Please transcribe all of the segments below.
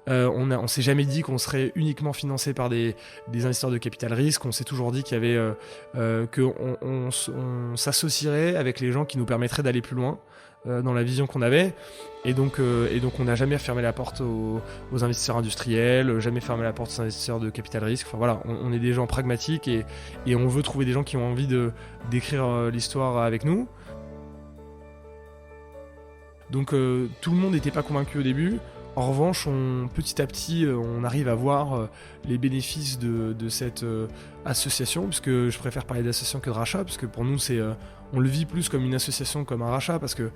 On s'est jamais dit qu'on serait uniquement financé par des investisseurs de capital risque. On s'est toujours dit qu'il y avait qu'on s'associerait avec les gens qui nous permettraient d'aller plus loin dans la vision qu'on avait. Et donc on n'a jamais fermé la porte aux investisseurs industriels, jamais fermé la porte aux investisseurs de capital risque. Enfin voilà, on est des gens pragmatiques et on veut trouver des gens qui ont envie d'écrire l'histoire avec nous. Donc tout le monde n'était pas convaincu au début. En revanche, petit à petit, on arrive à voir les bénéfices de cette association, puisque je préfère parler d'association que de rachat, parce que pour nous, on le vit plus comme une association, comme un rachat, parce que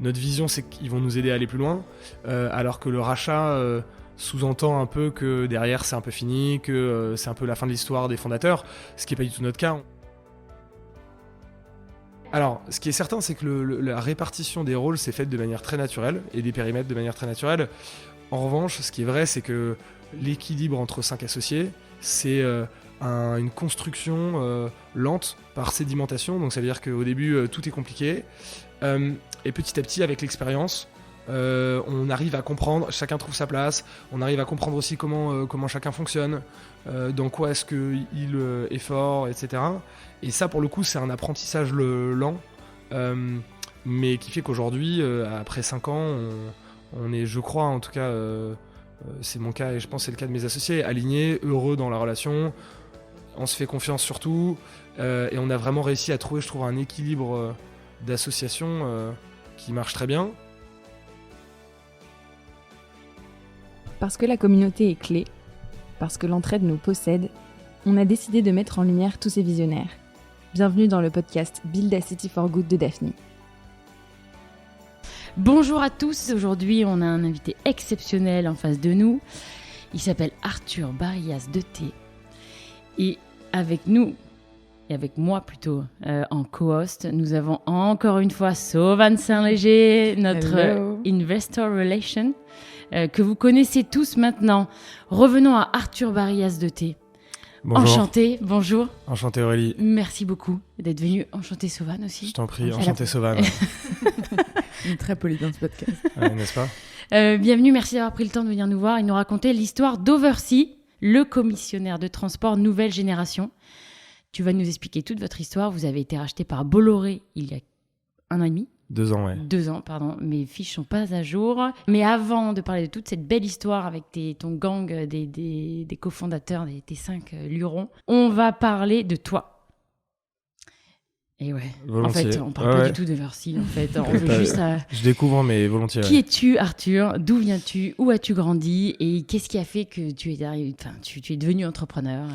notre vision, c'est qu'ils vont nous aider à aller plus loin, alors que le rachat sous-entend un peu que derrière, c'est un peu fini, que c'est un peu la fin de l'histoire des fondateurs, ce qui n'est pas du tout notre cas. Alors, ce qui est certain, c'est que la répartition des rôles s'est faite de manière très naturelle et des périmètres de manière très naturelle. En revanche, ce qui est vrai, c'est que l'équilibre entre 5 associés, c'est une construction lente par sédimentation. Donc, ça veut dire qu'au début, tout est compliqué. Et petit à petit, avec l'expérience, on arrive à comprendre, chacun trouve sa place, on arrive à comprendre aussi comment chacun fonctionne, dans quoi est-ce qu'il est fort, etc. Et ça, pour le coup, c'est un apprentissage lent, mais qui fait qu'aujourd'hui, après 5 ans, on est, je crois, en tout cas, c'est mon cas et je pense que c'est le cas de mes associés, alignés, heureux dans la relation, on se fait confiance surtout, et on a vraiment réussi à trouver, je trouve, un équilibre d'association qui marche très bien. Parce que la communauté est clé, parce que l'entraide nous possède, on a décidé de mettre en lumière tous ces visionnaires. Bienvenue dans le podcast Build a City for Good de Daphne. Bonjour à tous, aujourd'hui on a un invité exceptionnel en face de nous. Il s'appelle Arthur Barillas de T. Et avec nous, et avec moi plutôt, en co-host, nous avons encore une fois Sauvan Saint-Léger, notre Investor Relation, que vous connaissez tous maintenant. Revenons à Arthur Barillas de T. Bonjour. Enchanté, bonjour. Enchanté Aurélie. Merci beaucoup d'être venu. Enchanté Sauvan aussi. Je t'en prie, enchanté Sauvan. Très poli dans ce podcast. Ouais, n'est-ce pas ? Bienvenue, merci d'avoir pris le temps de venir nous voir et nous raconter l'histoire d'Oversea, le commissionnaire de transport nouvelle génération. Tu vas nous expliquer toute votre histoire. Vous avez été racheté par Bolloré il y a 1 an et demi. 2 ans, ouais. 2 ans, pardon. Mes fiches sont pas à jour. Mais avant de parler de toute cette belle histoire avec ton gang des cofondateurs, tes 5 lurons, on va parler de toi. Et ouais, volontiers. En fait, on parle pas du tout d'Oversea. En fait, on veut juste. Je découvre, mais volontiers. Qui es-tu, Arthur ? D'où viens-tu ? Où as-tu grandi ? Et qu'est-ce qui a fait que tu es devenu entrepreneur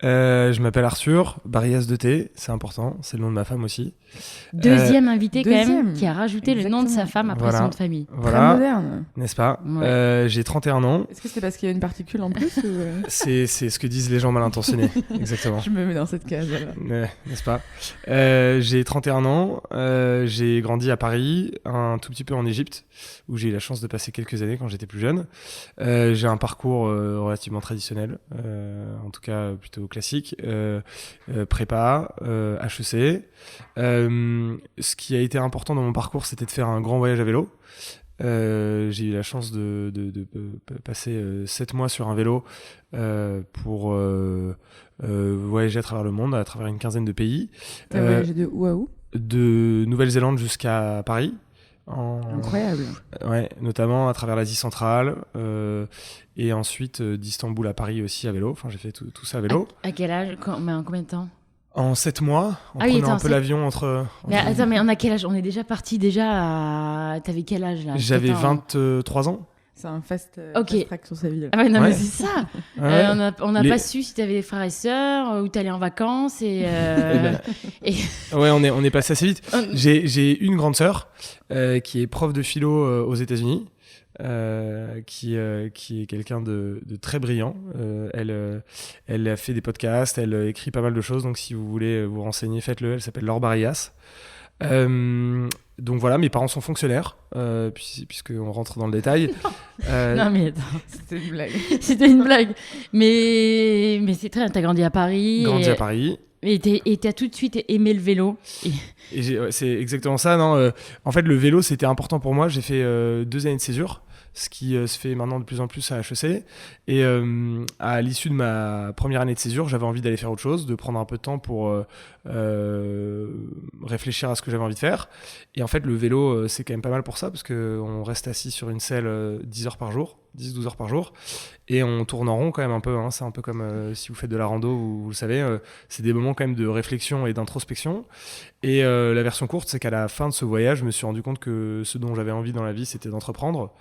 Je m'appelle Arthur Barillas de T, c'est important, c'est le nom de ma femme aussi. Deuxième invité quand même, qui a rajouté le nom de sa femme après son nom de famille. Voilà. Très moderne. N'est-ce pas ? Ouais. J'ai 31 ans. Est-ce que c'est parce qu'il y a une particule en plus ou C'est ce que disent les gens mal intentionnés, exactement. Je me mets dans cette case alors. N'est-ce pas ? J'ai 31 ans, j'ai grandi à Paris, un tout petit peu en Égypte, où j'ai eu la chance de passer quelques années quand j'étais plus jeune. J'ai un parcours relativement traditionnel, en tout cas plutôt classique, prépa, HEC. Ce qui a été important dans mon parcours, c'était de faire un grand voyage à vélo. J'ai eu la chance de passer 7 mois sur un vélo pour voyager à travers le monde, à travers une quinzaine de pays. T'as voyagé de où à où ? De Nouvelle-Zélande jusqu'à Paris. Incroyable. Ouais, notamment à travers l'Asie centrale et ensuite d'Istanbul à Paris aussi à vélo. Enfin, j'ai fait tout ça à vélo. À quel âge ? Mais en combien de temps ? En 7 mois, en prenant un peu l'avion entre... Mais attends, mais on a quel âge ? On est déjà parti à... T'avais quel âge là ? J'avais 23 ans. C'est un fast track sur sa vie. Là. Ah ouais, non, Ouais. mais c'est ça. Ouais. On n'a pas su si t'avais des frères et sœurs, où t'allais en vacances et... Ouais, on est passé assez vite. J'ai une grande sœur qui est prof de philo aux États-Unis. Qui est quelqu'un de très brillant. Elle a fait des podcasts, elle écrit pas mal de choses, donc si vous voulez vous renseigner, faites-le. Elle s'appelle Laure Barillas. Donc voilà, mes parents sont fonctionnaires, puisqu'on rentre dans le détail. Non mais attends, C'était une blague. c'était une blague. Mais c'est très bien, t'as grandi à Paris. Grandi à Paris. Et t'as tout de suite aimé le vélo. C'est exactement ça, non en fait, le vélo, c'était important pour moi. J'ai fait 2 années de césure. ce qui se fait maintenant de plus en plus à HEC. Et à l'issue de ma première année de césure, j'avais envie d'aller faire autre chose, de prendre un peu de temps pour réfléchir à ce que j'avais envie de faire. Et en fait, le vélo, c'est quand même pas mal pour ça, parce qu'on reste assis sur une selle 10 heures par jour, 10-12 heures par jour, et on tourne en rond quand même un peu, hein. C'est un peu comme si vous faites de la rando, vous le savez, c'est des moments quand même de réflexion et d'introspection. Et la version courte, c'est qu'à la fin de ce voyage, je me suis rendu compte que ce dont j'avais envie dans la vie, c'était d'entreprendre.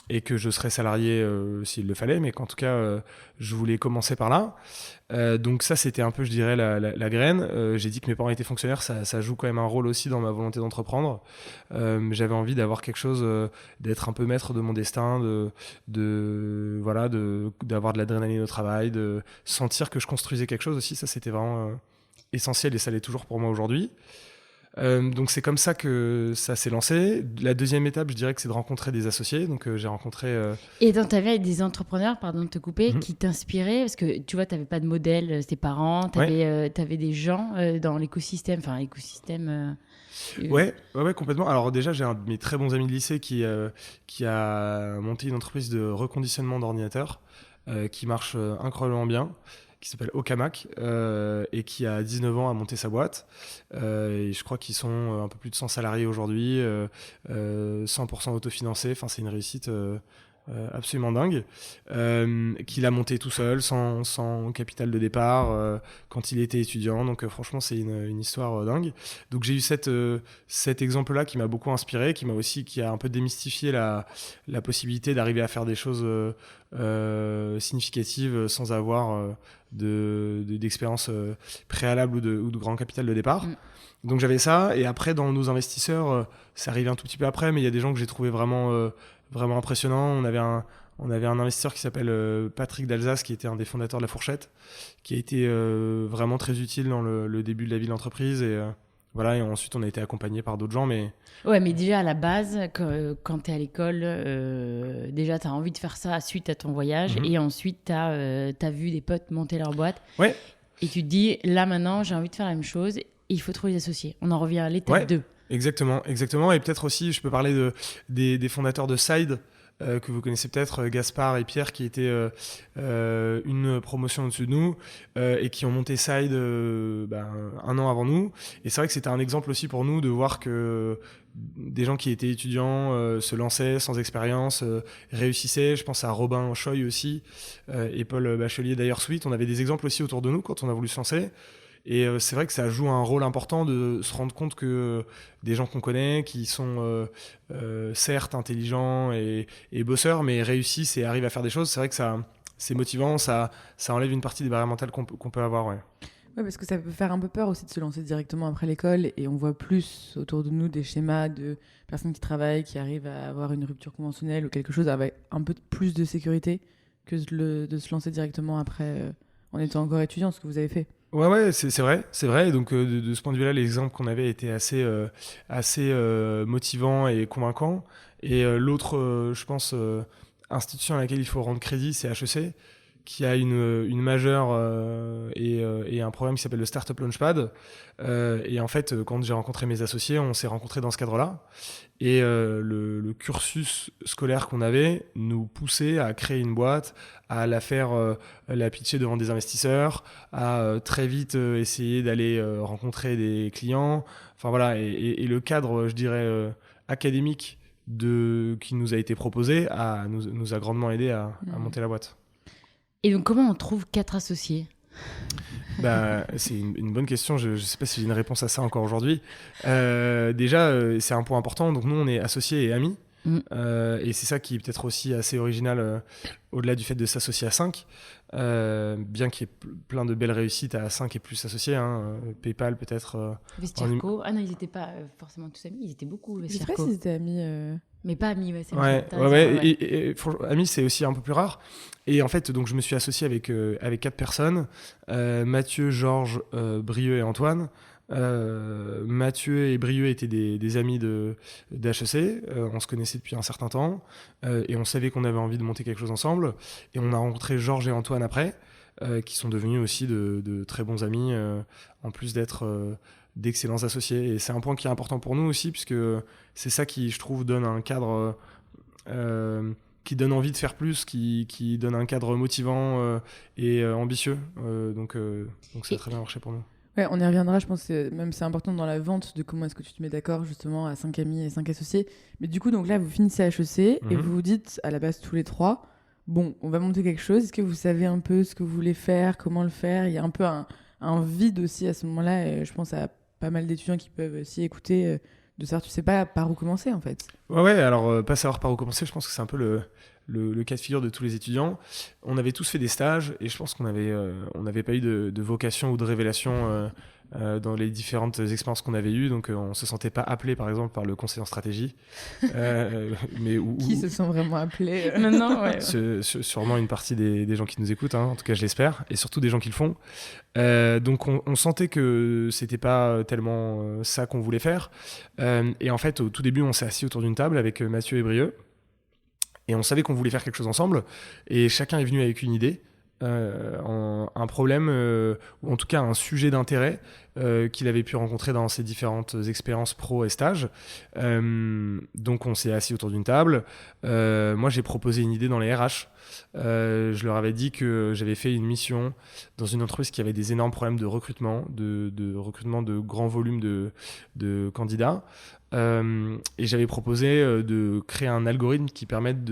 Et que je serais salarié s'il le fallait, mais qu'en tout cas je voulais commencer par là. Donc ça, c'était un peu, je dirais, la graine. J'ai dit que mes parents étaient fonctionnaires, ça joue quand même un rôle aussi dans ma volonté d'entreprendre. J'avais envie d'avoir quelque chose, d'être un peu maître de mon destin, d'avoir de l'adrénaline au travail, de sentir que je construisais quelque chose aussi. Ça, c'était vraiment essentiel, et ça l'est toujours pour moi aujourd'hui. Donc c'est comme ça que ça s'est lancé. La deuxième étape, je dirais que c'est de rencontrer des associés. Donc j'ai rencontré... Et dans ta vie, avec des entrepreneurs, pardon de te couper, qui t'inspiraient, parce que tu vois, tu n'avais pas de modèle, tes parents, tu avais des gens dans l'écosystème, Ouais, complètement. Alors déjà, j'ai un de mes très bons amis de lycée qui a monté une entreprise de reconditionnement d'ordinateurs qui marche incroyablement bien, qui s'appelle Okamac, et qui a 19 ans a monté sa boîte. Et je crois qu'ils sont un peu plus de 100 salariés aujourd'hui, 100% autofinancés. Enfin, c'est une réussite absolument dingue, qu'il a monté tout seul, sans capital de départ, quand il était étudiant. Donc franchement, c'est une histoire dingue. Donc j'ai eu cet exemple-là qui m'a beaucoup inspiré, qui a un peu démystifié la possibilité d'arriver à faire des choses significatives sans avoir d'expérience préalable ou de grand capital de départ. Donc j'avais ça, et après dans nos investisseurs, ça arrivait un tout petit peu après, mais il y a des gens que j'ai trouvé vraiment impressionnants. On avait un investisseur qui s'appelle Patrick d'Alsace, qui était un des fondateurs de La Fourchette, qui a été vraiment très utile dans le début de la vie de l'entreprise, et voilà. Et ensuite on a été accompagné par d'autres gens, mais... Ouais, mais déjà à la base, quand tu es à l'école, déjà tu as envie de faire ça suite à ton voyage, et ensuite tu as vu des potes monter leur boîte, et tu te dis, là maintenant j'ai envie de faire la même chose, et il faut trouver des associés. On en revient à l'étape 2. Exactement. Et peut-être aussi, je peux parler des fondateurs de Side, que vous connaissez peut-être, Gaspard et Pierre, qui étaient une promotion au-dessus de nous, et qui ont monté Side un an avant nous. Et c'est vrai que c'était un exemple aussi pour nous de voir que des gens qui étaient étudiants se lançaient sans expérience, réussissaient. Je pense à Robin Choy aussi, et Paul Bachelier d'ailleurs Sweet. On avait des exemples aussi autour de nous quand on a voulu se lancer. Et c'est vrai que ça joue un rôle important de se rendre compte que des gens qu'on connaît, qui sont certes intelligents et bosseurs, mais réussissent et arrivent à faire des choses, c'est vrai que c'est motivant, ça enlève une partie des barrières mentales qu'on peut avoir. Ouais, parce que ça peut faire un peu peur aussi de se lancer directement après l'école, et on voit plus autour de nous des schémas de personnes qui travaillent, qui arrivent à avoir une rupture conventionnelle ou quelque chose avec un peu plus de sécurité que de se lancer directement après en étant encore étudiant, ce que vous avez fait. Ouais, c'est vrai. Et donc de ce point de vue-là, les exemples qu'on avait étaient assez motivants et convaincants. Et l'autre, je pense, institution à laquelle il faut rendre crédit, c'est HEC, qui a une majeure et un programme qui s'appelle le Startup Launchpad. Et en fait, quand j'ai rencontré mes associés, on s'est rencontrés dans ce cadre-là. Et le cursus scolaire qu'on avait nous poussait à créer une boîte, à la faire la pitcher devant des investisseurs, à très vite essayer d'aller rencontrer des clients. Enfin voilà, et le cadre, je dirais, académique qui nous a été proposé nous a grandement aidé à monter la boîte. Et donc comment on trouve 4 associés ? C'est une bonne question. Je ne sais pas si j'ai une réponse à ça encore aujourd'hui. Déjà, c'est un point important. Donc nous, on est associés et amis. Et c'est ça qui est peut-être aussi assez original, au-delà du fait de s'associer à 5. Bien qu'il y ait plein de belles réussites à 5 et plus associés. PayPal peut-être. Vestiarco. Ah non, ils n'étaient pas forcément tous amis. Ils étaient beaucoup Vestiarco. Je sais pas s'ils étaient amis... Mais pas amis, c'est vrai. Ouais. Et amis, c'est aussi un peu plus rare. Et en fait, donc je me suis associé avec 4 personnes, Mathieu, Georges, Brieux et Antoine. Mathieu et Brieux étaient des amis d'HEC. On se connaissait depuis un certain temps, et on savait qu'on avait envie de monter quelque chose ensemble. Et on a rencontré Georges et Antoine après, qui sont devenus aussi de très bons amis, en plus d'être d'excellents associés. Et c'est un point qui est important pour nous aussi, puisque c'est ça qui, je trouve, donne un cadre qui donne envie de faire plus, qui donne un cadre motivant et ambitieux. Donc ça a très bien marché pour nous. Ouais, on y reviendra, je pense que même c'est important dans la vente de comment est-ce que tu te mets d'accord justement à 5 amis et 5 associés. Mais du coup, donc là, vous finissez à HEC et vous vous dites à la base tous les 3, bon, on va monter quelque chose. Est-ce que vous savez un peu ce que vous voulez faire, comment le faire ? Il y a un peu un vide aussi à ce moment-là. Et je pense à pas mal d'étudiants qui peuvent aussi écouter de savoir, tu sais pas par où commencer en fait. Ouais, alors pas savoir par où commencer, je pense que c'est un peu le cas de figure de tous les étudiants. On avait tous fait des stages et je pense qu'on n'avait pas eu de vocation ou de révélation dans les différentes expériences qu'on avait eues. Donc on se sentait pas appelé par exemple par le conseiller en stratégie. Qui se sont vraiment appelés Non, ouais. Sûrement une partie des gens qui nous écoutent, hein, en tout cas je l'espère, et surtout des gens qui le font. Donc on sentait que c'était pas tellement ça qu'on voulait faire. Et en fait au tout début on s'est assis autour d'une table avec Mathieu et Brieux. Et on savait qu'on voulait faire quelque chose ensemble, et chacun est venu avec une idée, un problème, ou en tout cas un sujet d'intérêt qu'il avait pu rencontrer dans ses différentes expériences pro et stages. Donc on s'est assis autour d'une table. Moi j'ai proposé une idée dans les RH. Je leur avais dit que j'avais fait une mission dans une entreprise qui avait des énormes problèmes de recrutement, de recrutement de grands volumes de candidats. Et j'avais proposé de créer un algorithme qui permette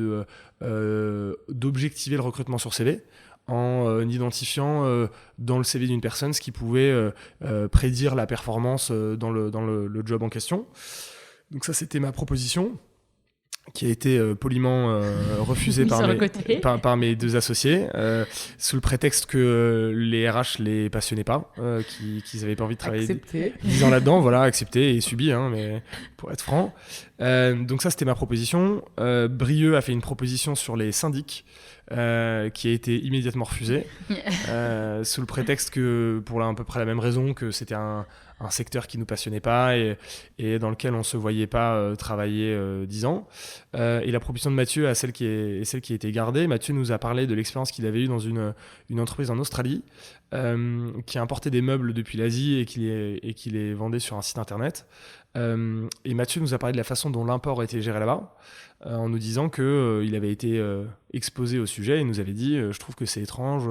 d'objectiver le recrutement sur CV en identifiant dans le CV d'une personne ce qui pouvait prédire la performance dans le job en question. Donc ça, c'était ma proposition, qui a été poliment refusée par mes 2 associés, sous le prétexte que les RH les passionnaient pas, qu'ils n'avaient pas envie de travailler 10 ans là-dedans, voilà, accepté et subi, hein, mais pour être franc. Donc ça, c'était ma proposition. Brieux a fait une proposition sur les syndics, qui a été immédiatement refusée, sous le prétexte que, pour à peu près la même raison, que c'était un secteur qui nous passionnait pas et dans lequel on se voyait pas travailler 10 ans. Et la proposition de Mathieu est celle qui a été gardée. Mathieu nous a parlé de l'expérience qu'il avait eue dans une entreprise en Australie, qui importait des meubles depuis l'Asie et qui les vendait sur un site internet. Et Mathieu nous a parlé de la façon dont l'import était géré là-bas, en nous disant qu'il avait été exposé au sujet. Il nous avait dit je trouve que c'est étrange,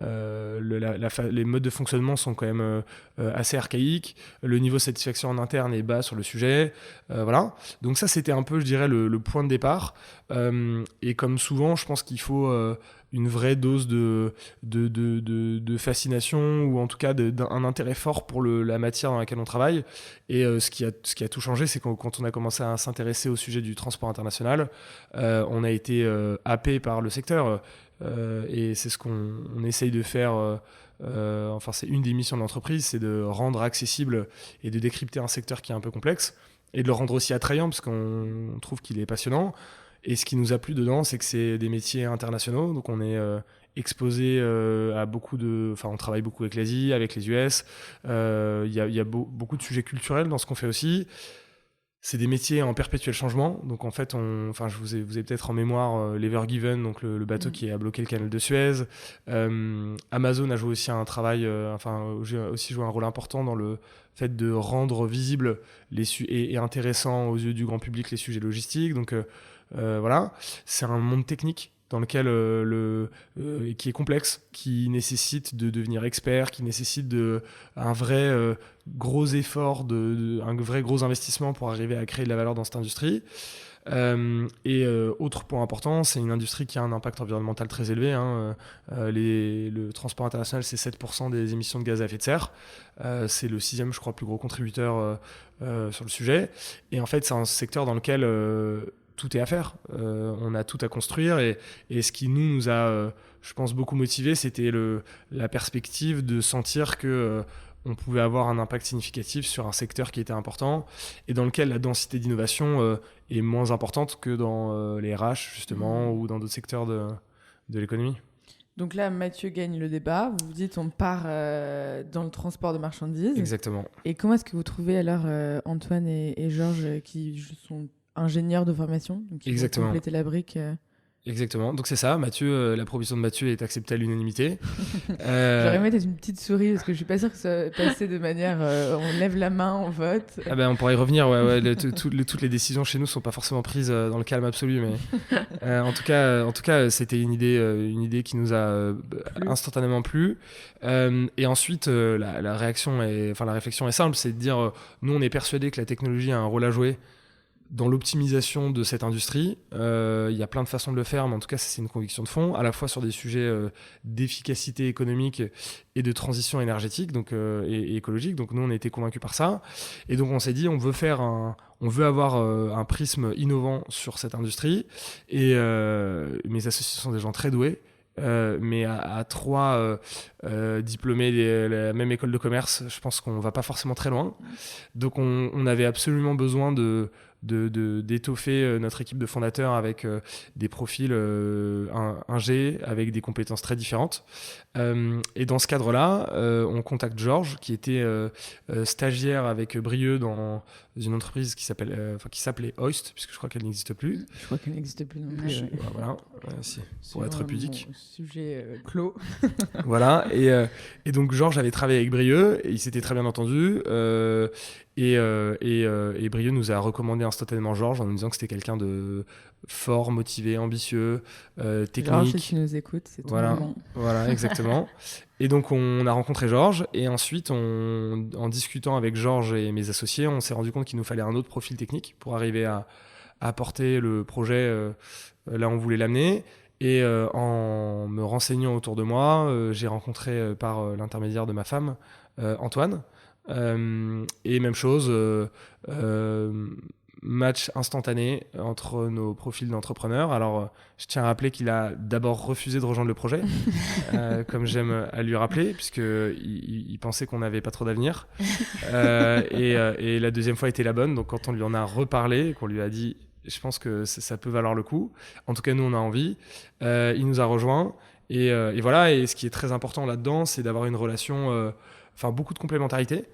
les modes de fonctionnement sont quand même assez archaïques, le niveau de satisfaction en interne est bas sur le sujet, voilà. Donc ça, c'était un peu, je dirais, le point de départ. Et comme souvent, je pense qu'il faut une vraie dose de fascination, ou en tout cas d'un intérêt fort pour la matière dans laquelle on travaille. Et ce qui a tout changé, c'est quand on a commencé à s'intéresser au sujet du transport international, on a été happé par le secteur, et c'est ce qu'on essaye de faire. Enfin, c'est une des missions de l'entreprise, c'est de rendre accessible et de décrypter un secteur qui est un peu complexe, et de le rendre aussi attrayant, parce qu'on trouve qu'il est passionnant. Et ce qui nous a plu dedans, c'est que c'est des métiers internationaux, donc on est exposé à on travaille beaucoup avec l'Asie, avec les US. Il y a beaucoup de sujets culturels dans ce qu'on fait aussi. C'est des métiers en perpétuel changement. Donc en fait, vous avez peut-être en mémoire l'Ever Given, donc le bateau qui a bloqué le canal de Suez. Amazon a joué aussi aussi joué un rôle important dans le fait de rendre visibles et intéressant aux yeux du grand public les sujets logistiques. Donc voilà, c'est un monde technique dans lequel qui est complexe, qui nécessite de devenir expert, qui nécessite un vrai gros effort, un vrai gros investissement pour arriver à créer de la valeur dans cette industrie. Autre point important, c'est une industrie qui a un impact environnemental très élevé, hein. Le transport international, c'est 7% des émissions de gaz à effet de serre. C'est le 6e, je crois, plus gros contributeur sur le sujet. Et en fait, c'est un secteur dans lequel tout est à faire. On a tout à construire. Et ce qui nous a, je pense, beaucoup motivé, c'était la perspective de sentir que on pouvait avoir un impact significatif sur un secteur qui était important et dans lequel la densité d'innovation est moins importante que dans les RH, justement, ou dans d'autres secteurs de l'économie. Donc là, Mathieu gagne le débat. Vous vous dites, on part dans le transport de marchandises. Exactement. Et comment est-ce que vous trouvez alors Antoine et Georges, qui sont ingénieurs de formation, donc qui vont compléter la brique Exactement, donc c'est ça, Mathieu, la proposition de Mathieu est acceptée à l'unanimité. J'aurais aimé être une petite souris parce que je suis pas sûre que ça va passer de manière on lève la main, on vote. Ah ben, on pourrait y revenir, toutes les décisions chez nous sont pas forcément prises dans le calme absolu, mais en tout cas, c'était une idée qui nous a instantanément plu. Et ensuite, la réflexion est simple, c'est de dire, nous on est persuadés que la technologie a un rôle à jouer dans l'optimisation de cette industrie. Il y a plein de façons de le faire, mais en tout cas, c'est une conviction de fond, à la fois sur des sujets d'efficacité économique et de transition énergétique et écologique. Donc nous, on a été convaincus par ça. Et donc on s'est dit, on veut avoir un prisme innovant sur cette industrie. Et mes associés sont des gens très doués. Mais à 3 diplômés de la même école de commerce, je pense qu'on va pas forcément très loin. Donc on avait absolument besoin d'étoffer notre équipe de fondateurs avec des profils ingé, avec des compétences très différentes. Et dans ce cadre-là, on contacte Georges, qui était stagiaire avec Brieux dans une entreprise qui s'appelait Hoist, puisque je crois qu'elle n'existe plus. Je crois qu'elle n'existe plus non plus. Voilà, pour être pudique. Sujet clos. Voilà, et donc Georges avait travaillé avec Brieux, et il s'était très bien entendu. Et Brieux nous a recommandé instantanément Georges en nous disant que c'était quelqu'un de fort, motivé, ambitieux, technique. Georges, si tu nous écoutes, c'est ton moment. Voilà, exactement. Et donc on a rencontré Georges, et ensuite en discutant avec Georges et mes associés, on s'est rendu compte qu'il nous fallait un autre profil technique pour arriver à porter le projet là où on voulait l'amener. Et en me renseignant autour de moi, j'ai rencontré par l'intermédiaire de ma femme, Antoine. Et même chose, match instantané entre nos profils d'entrepreneurs. Alors, je tiens à rappeler qu'il a d'abord refusé de rejoindre le projet, comme j'aime à lui rappeler, puisqu'il pensait qu'on n'avait pas trop d'avenir. Et la deuxième fois était la bonne. Donc, quand on lui en a reparlé, qu'on lui a dit, je pense que ça peut valoir le coup. En tout cas, nous, on a envie. Il nous a rejoints. Et voilà. Et ce qui est très important là-dedans, c'est d'avoir une relation, beaucoup de complémentarité.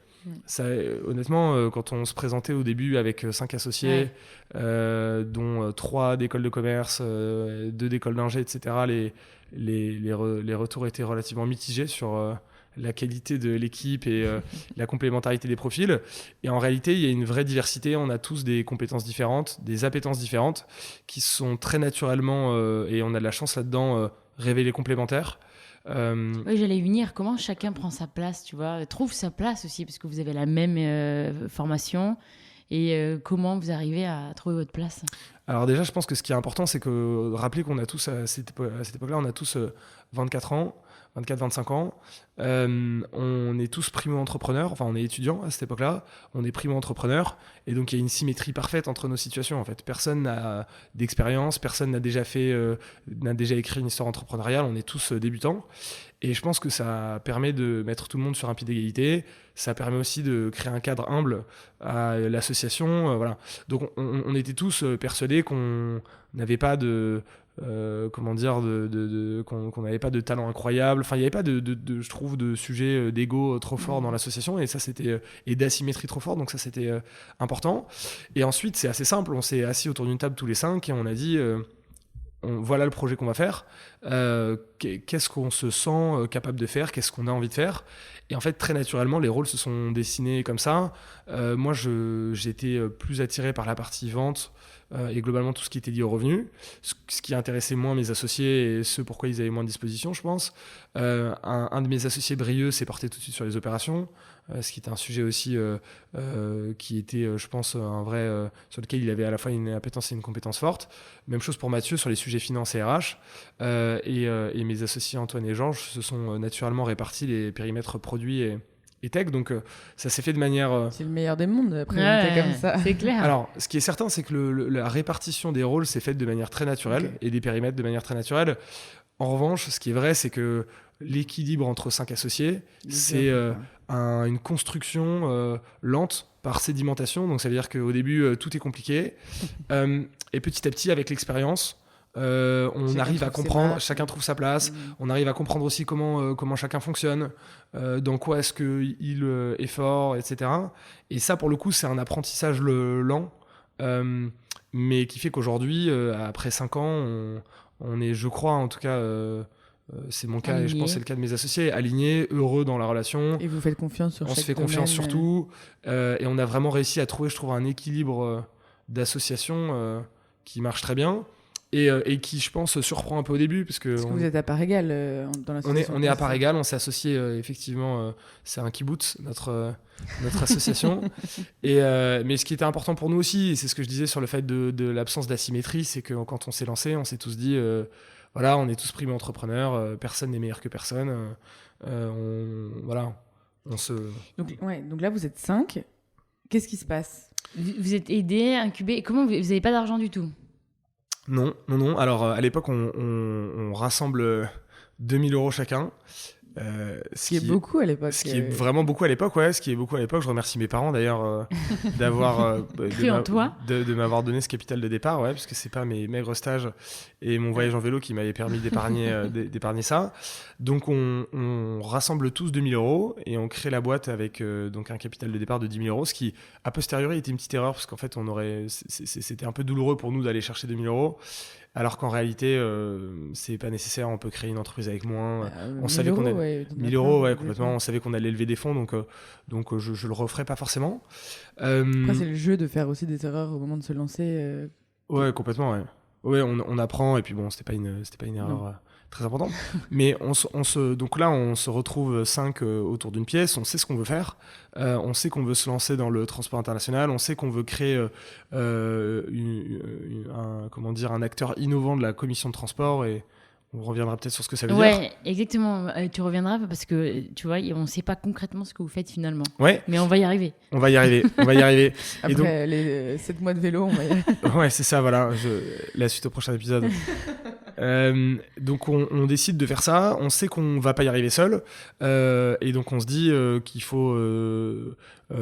Ça, honnêtement, quand on se présentait au début avec 5 associés, dont 3 d'école de commerce, 2 d'école d'ingé, etc., les retours étaient relativement mitigés sur la qualité de l'équipe et la complémentarité des profils. Et en réalité, il y a une vraie diversité. On a tous des compétences différentes, des appétences différentes, qui sont très naturellement, et on a de la chance là-dedans, révélées complémentaires. Oui, j'allais venir. Comment chacun prend sa place, tu vois, trouve sa place aussi, parce que vous avez la même formation. Et comment vous arrivez à trouver votre place? Alors déjà, je pense que ce qui est important, c'est que rappeler qu'on a tous, à cette époque-là, on a tous 24 ans, 24-25 ans. On est tous primo-entrepreneurs, enfin on est étudiants à cette époque-là, on est primo-entrepreneurs, et donc il y a une symétrie parfaite entre nos situations en fait. Personne n'a d'expérience, personne n'a déjà écrit une histoire entrepreneuriale, on est tous débutants. Et je pense que ça permet de mettre tout le monde sur un pied d'égalité, ça permet aussi de créer un cadre humble à l'association, voilà. Donc on était tous persuadés qu'on n'avait pas qu'on n'avait pas de talent incroyable. Enfin, il n'y avait pas je trouve, de sujet d'ego trop fort dans l'association, et ça c'était et d'asymétrie trop forte. Donc ça c'était important. Et ensuite, c'est assez simple. On s'est assis autour d'une table tous les 5 et on a dit voilà le projet qu'on va faire. Qu'est-ce qu'on se sent capable de faire? Qu'est-ce qu'on a envie de faire? Et en fait, très naturellement, les rôles se sont dessinés comme ça. Moi, j'étais plus attiré par la partie vente et globalement tout ce qui était lié aux revenus, ce qui intéressait moins mes associés et ce pourquoi ils avaient moins de disposition, je pense. Un de mes associés, Brieux, s'est porté tout de suite sur les opérations, ce qui était un sujet aussi qui était, je pense, un vrai sur lequel il avait à la fois une appétence et une compétence forte. Même chose pour Mathieu sur les sujets finance et RH. Et mes associés Antoine et Georges se sont naturellement répartis les périmètres produits et tech, donc ça s'est fait de manière... C'est le meilleur des mondes, présenté comme ça. C'est clair. Alors, ce qui est certain, c'est que la répartition des rôles s'est faite de manière très naturelle, et des périmètres de manière très naturelle. En revanche, ce qui est vrai, c'est que l'équilibre entre 5 associés, c'est une construction lente par sédimentation. Donc ça veut dire qu'au début, tout est compliqué. Et petit à petit, avec l'expérience, on arrive à comprendre, chacun trouve sa place, on arrive à comprendre aussi comment chacun fonctionne, dans quoi est-ce qu'il est fort, etc. Et ça, pour le coup, c'est un apprentissage lent, mais qui fait qu'aujourd'hui, après 5 ans, on est, je crois en tout cas, c'est mon cas et je pense que c'est le cas de mes associés, alignés, heureux dans la relation. Et vous faites confiance sur On chaque se fait domaine, confiance sur tout. Et on a vraiment réussi à trouver, je trouve, un équilibre d'association qui marche très bien. Et qui, je pense, surprend un peu au début. Parce que vous êtes à part égale dans l'association. On est à part égale, on s'est associé, effectivement, c'est un kibbutz, notre association. Mais ce qui était important pour nous aussi, et c'est ce que je disais sur le fait de l'absence d'asymétrie, c'est que quand on s'est lancé, on s'est tous dit, voilà, on est tous primo-entrepreneurs, personne n'est meilleur que personne. Donc là, vous êtes 5. Qu'est-ce qui se passe ? Vous êtes aidés, incubés. Comment vous n'avez pas d'argent du tout ? Non. Alors, à l'époque, on rassemble 2 000 € chacun. Ce qui est beaucoup à l'époque. Ce qui est vraiment beaucoup à l'époque, ouais. Ce qui est beaucoup à l'époque. Je remercie mes parents, d'ailleurs, de m'avoir donné ce capital de départ, ouais, parce que c'est pas mes maigres stages et mon voyage en vélo qui m'avaient permis d'épargner ça. Donc, on rassemble tous 2 000 € et on crée la boîte avec donc un capital de départ de 10 000 €, ce qui, a posteriori, était une petite erreur parce qu'en fait, c'était un peu douloureux pour nous d'aller chercher 2 000 €. Alors qu'en réalité, c'est pas nécessaire, on peut créer une entreprise avec moins. On savait qu'on allait 1 000 €, ouais, complètement. On savait qu'on allait lever des fonds, donc je le referais pas forcément. Après, c'est le jeu de faire aussi des erreurs au moment de se lancer. Ouais, complètement, ouais. Ouais, on apprend, et puis bon, c'était pas une erreur très importante. Mais donc là, on se retrouve 5 autour d'une pièce, on sait ce qu'on veut faire, on sait qu'on veut se lancer dans le transport international, on sait qu'on veut créer un acteur innovant de la commission de transport, et on reviendra peut-être sur ce que ça veut dire. Ouais, exactement. Tu reviendras parce que, tu vois, on ne sait pas concrètement ce que vous faites finalement. Ouais. Mais on va y arriver. On va y arriver. Après et donc, les 7 mois de vélo, on va y arriver. Ouais, c'est ça, voilà. La suite au prochain épisode. Donc on décide de faire ça, on sait qu'on va pas y arriver seul, et donc on se dit qu'il faut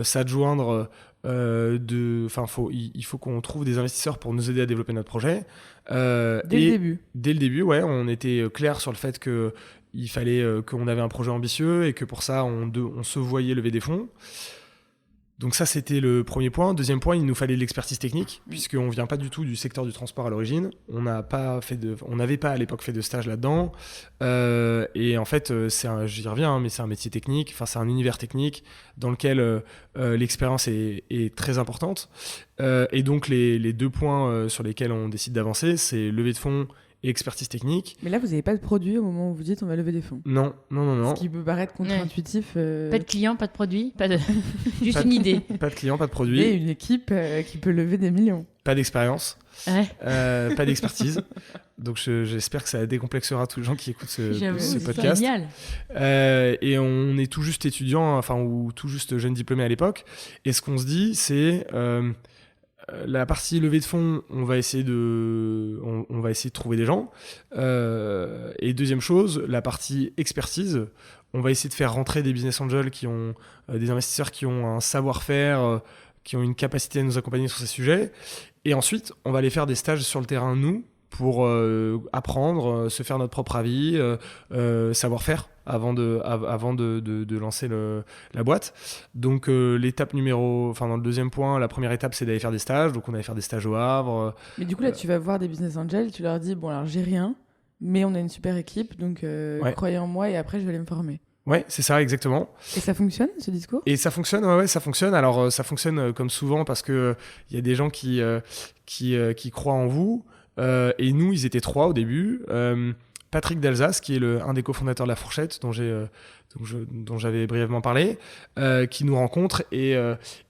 s'adjoindre il faut qu'on trouve des investisseurs pour nous aider à développer notre projet. Dès le début, ouais, on était clair sur le fait que il fallait qu'on avait un projet ambitieux et que pour ça on se voyait lever des fonds. Donc ça, c'était le premier point. Deuxième point, il nous fallait de l'expertise technique, puisqu'on ne vient pas du tout du secteur du transport à l'origine. On n'avait pas à l'époque fait de stage là-dedans. Et en fait, j'y reviens, mais c'est un métier technique, enfin c'est un univers technique dans lequel l'expérience est très importante. Et donc les 2 points sur lesquels on décide d'avancer, c'est levée de fonds et expertise technique. Mais là, vous n'avez pas de produit au moment où vous dites on va lever des fonds. Non. Ce qui peut paraître contre-intuitif. Pas de client, pas de produit, juste une idée. Pas de client, pas de produit. Et une équipe qui peut lever des millions. Pas d'expérience. Ouais. Pas d'expertise. Donc j'espère que ça décomplexera tous les gens qui écoutent ce podcast. C'est génial. Et on est tout juste étudiant, ou tout juste jeune diplômé à l'époque. Et ce qu'on se dit, c'est la partie levée de fonds, on va essayer de trouver des gens. Et deuxième chose, la partie expertise, on va essayer de faire rentrer des business angels qui ont des investisseurs qui ont un savoir-faire, qui ont une capacité à nous accompagner sur ces sujets. Et ensuite, on va aller faire des stages sur le terrain, nous, pour apprendre, se faire notre propre avis, savoir-faire avant de lancer la boîte. Donc l'étape dans le deuxième point, la première étape, c'est d'aller faire des stages. Donc on allait faire des stages au Havre. Mais du coup là, tu vas voir des business angels, tu leur dis bon alors j'ai rien, mais on a une super équipe, donc croyez en moi et après je vais aller me former. Ouais, c'est ça, exactement. Et ça fonctionne, ce discours ? Et ça fonctionne, ouais, ça fonctionne. Alors, ça fonctionne comme souvent parce que y a des gens qui croient en vous. Et nous, ils étaient 3 au début. Patrick d'Alsace, qui est un des cofondateurs de La Fourchette, dont j'avais brièvement parlé, qui nous rencontre et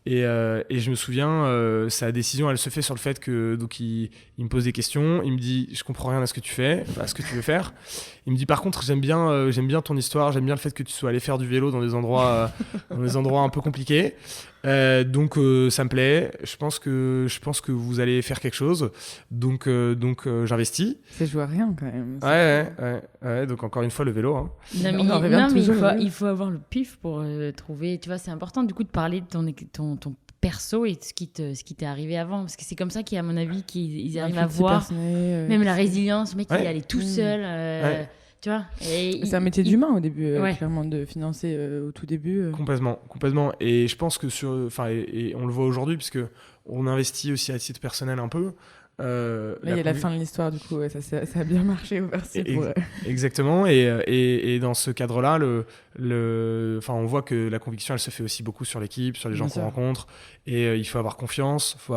je me souviens, sa décision, elle se fait sur le fait que donc il me pose des questions, il me dit je comprends rien à ce que tu fais, à ce que tu veux faire. Il me dit par contre j'aime bien ton histoire, j'aime bien le fait que tu sois allé faire du vélo dans des endroits un peu compliqués. Donc ça me plaît. Je pense que vous allez faire quelque chose. Donc j'investis. Ça joue à rien quand même. Ouais. Donc encore une fois le vélo. Hein. Non mais il faut avoir le pif pour trouver. Tu vois, c'est important du coup de parler de ton perso et de ce qui t'est arrivé avant, parce que c'est comme ça qu'à mon avis qu'ils arrivent à voir même la résilience. Le mec il est allé tout seul. Tu vois, c'est un métier d'humain au début, clairement, de financer au tout début. Complètement. Et je pense que et on le voit aujourd'hui, puisque on investit aussi à titre personnel un peu. Là, il y a la fin de l'histoire, du coup, ça a bien marché au Bercy. Exactement, et dans ce cadre-là, on voit que la conviction, elle se fait aussi beaucoup sur l'équipe, sur les gens qu'on rencontre, et il faut avoir confiance, faut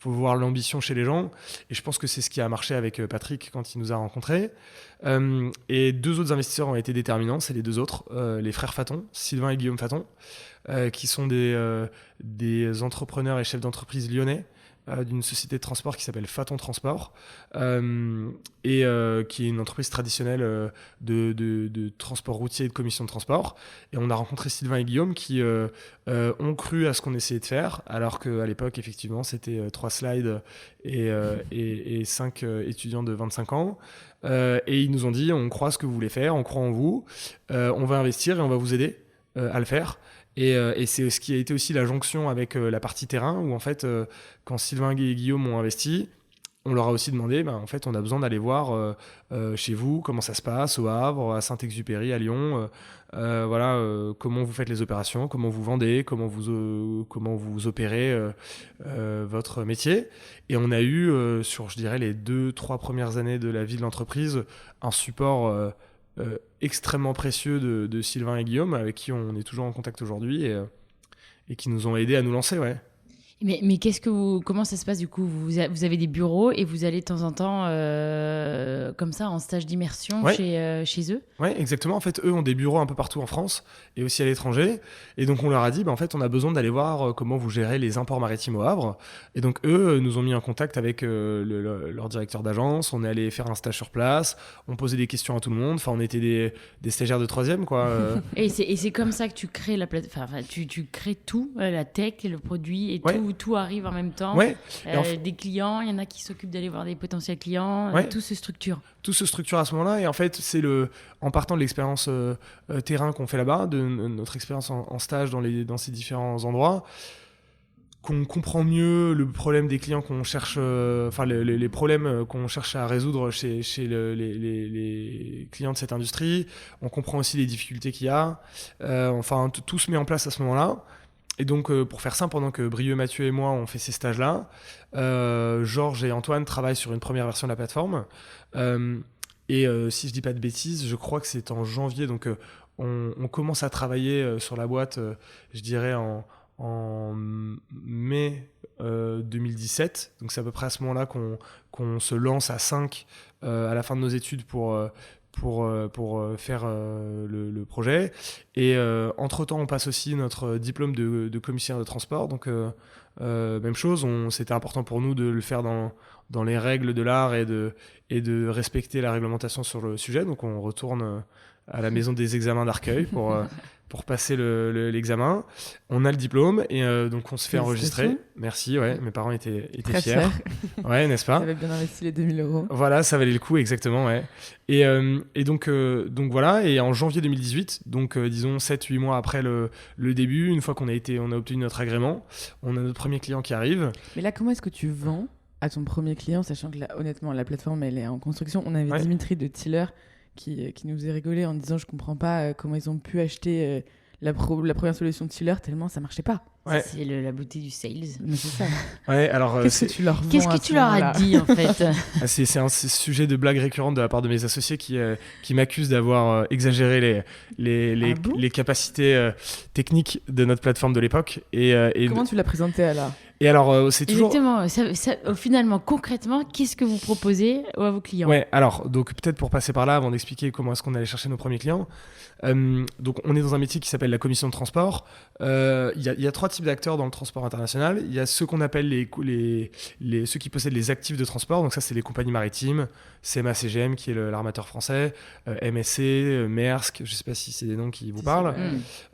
voir l'ambition chez les gens, et je pense que c'est ce qui a marché avec Patrick quand il nous a rencontrés. Et 2 autres investisseurs ont été déterminants, c'est les 2 autres, les frères Faton, Sylvain et Guillaume Faton, qui sont des entrepreneurs et chefs d'entreprise lyonnais, d'une société de transport qui s'appelle Faton Transport, et qui est une entreprise traditionnelle de transport routier et de commission de transport. Et on a rencontré Sylvain et Guillaume qui ont cru à ce qu'on essayait de faire, alors qu'à l'époque, effectivement, c'était 3 slides et 5 étudiants de 25 ans. Et ils nous ont dit, on croit ce que vous voulez faire, on croit en vous, on va investir et on va vous aider à le faire. Et c'est ce qui a été aussi la jonction avec la partie terrain, où en fait, quand Sylvain et Guillaume ont investi, on leur a aussi demandé, en fait, on a besoin d'aller voir chez vous comment ça se passe au Havre, à Saint-Exupéry, à Lyon, comment vous faites les opérations, comment vous vendez, comment vous opérez votre métier. Et on a eu, sur, je dirais, les 2-3 premières années de la vie de l'entreprise, un support extrêmement précieux de Sylvain et Guillaume, avec qui on est toujours en contact aujourd'hui, et qui nous ont aidés à nous lancer, ouais. Mais comment ça se passe du coup? Vous avez des bureaux et vous allez de temps en temps comme ça en stage d'immersion chez eux? Oui, exactement. En fait, eux ont des bureaux un peu partout en France et aussi à l'étranger. Et donc, on leur a dit, en fait, on a besoin d'aller voir comment vous gérez les imports maritimes au Havre. Et donc, eux nous ont mis en contact avec leur directeur d'agence. On est allé faire un stage sur place. On posait des questions à tout le monde. Enfin, on était des stagiaires de 3e, quoi. Et c'est comme ça que tu crées tu crées tout, la tech, le produit et tout arrive en même temps. Ouais. Des clients, il y en a qui s'occupent d'aller voir des potentiels clients, tout se structure. Tout se structure à ce moment-là, et en fait, c'est en partant de l'expérience terrain qu'on fait là-bas, de notre expérience en stage dans ces différents endroits, qu'on comprend mieux le problème des clients qu'on cherche, les problèmes qu'on cherche à résoudre chez les clients de cette industrie. On comprend aussi les difficultés qu'il y a. Tout se met en place à ce moment-là. Et donc, pour faire simple, pendant que Brieux, Mathieu et moi, on fait ces stages-là, Georges et Antoine travaillent sur une première version de la plateforme. Si je dis pas de bêtises, je crois que c'est en janvier. Donc, on commence à travailler sur la boîte, je dirais, en mai 2017. Donc, c'est à peu près à ce moment-là qu'on se lance à 5 à la fin de nos études pour faire le projet. Et entre-temps, on passe aussi notre diplôme de commissaire de transport. Donc, même chose, c'était important pour nous de le faire dans les règles de l'art et de respecter la réglementation sur le sujet. Donc, on retourne à la maison des examens d'Arcueil pour passer l'examen. On a le diplôme et donc on se fait enregistrer. Merci, ouais, mes parents étaient fiers. Ouais, n'est-ce pas? Ça avait bien investi les 2000 €. Voilà, ça valait le coup, exactement, ouais. Et donc voilà, et en janvier 2018, donc disons 7-8 mois après le début, une fois qu'on a obtenu notre agrément, on a notre premier client qui arrive. Mais là, comment est-ce que tu vends à ton premier client, sachant que là, honnêtement, la plateforme, elle est en construction. On avait Dimitri de Tiller qui nous faisait rigoler en disant je comprends pas comment ils ont pu acheter la première solution de Tiller tellement ça marchait pas. Ouais. C'est la beauté du sales. Mais c'est ça. Ouais, alors qu'est-ce que tu leur vends? Qu'est-ce que tu leur as dit en fait? C'est un sujet de blague récurrente de la part de mes associés qui m'accusent d'avoir exagéré les capacités techniques de notre plateforme de l'époque. Comment tu l'as présenté alors? Et alors, c'est toujours... Exactement. Finalement, concrètement, qu'est-ce que vous proposez à vos clients? Ouais, alors, donc peut-être pour passer par là, avant d'expliquer comment est-ce qu'on allait chercher nos premiers clients. Donc, on est dans un métier qui s'appelle la commission de transport. Il y a 3 types d'acteurs dans le transport international. Il y a ceux qu'on appelle ceux qui possèdent les actifs de transport. Donc ça, c'est les compagnies maritimes, CMA CGM, qui est l'armateur français, MSC, Maersk, je ne sais pas si c'est des noms qui vous parlent.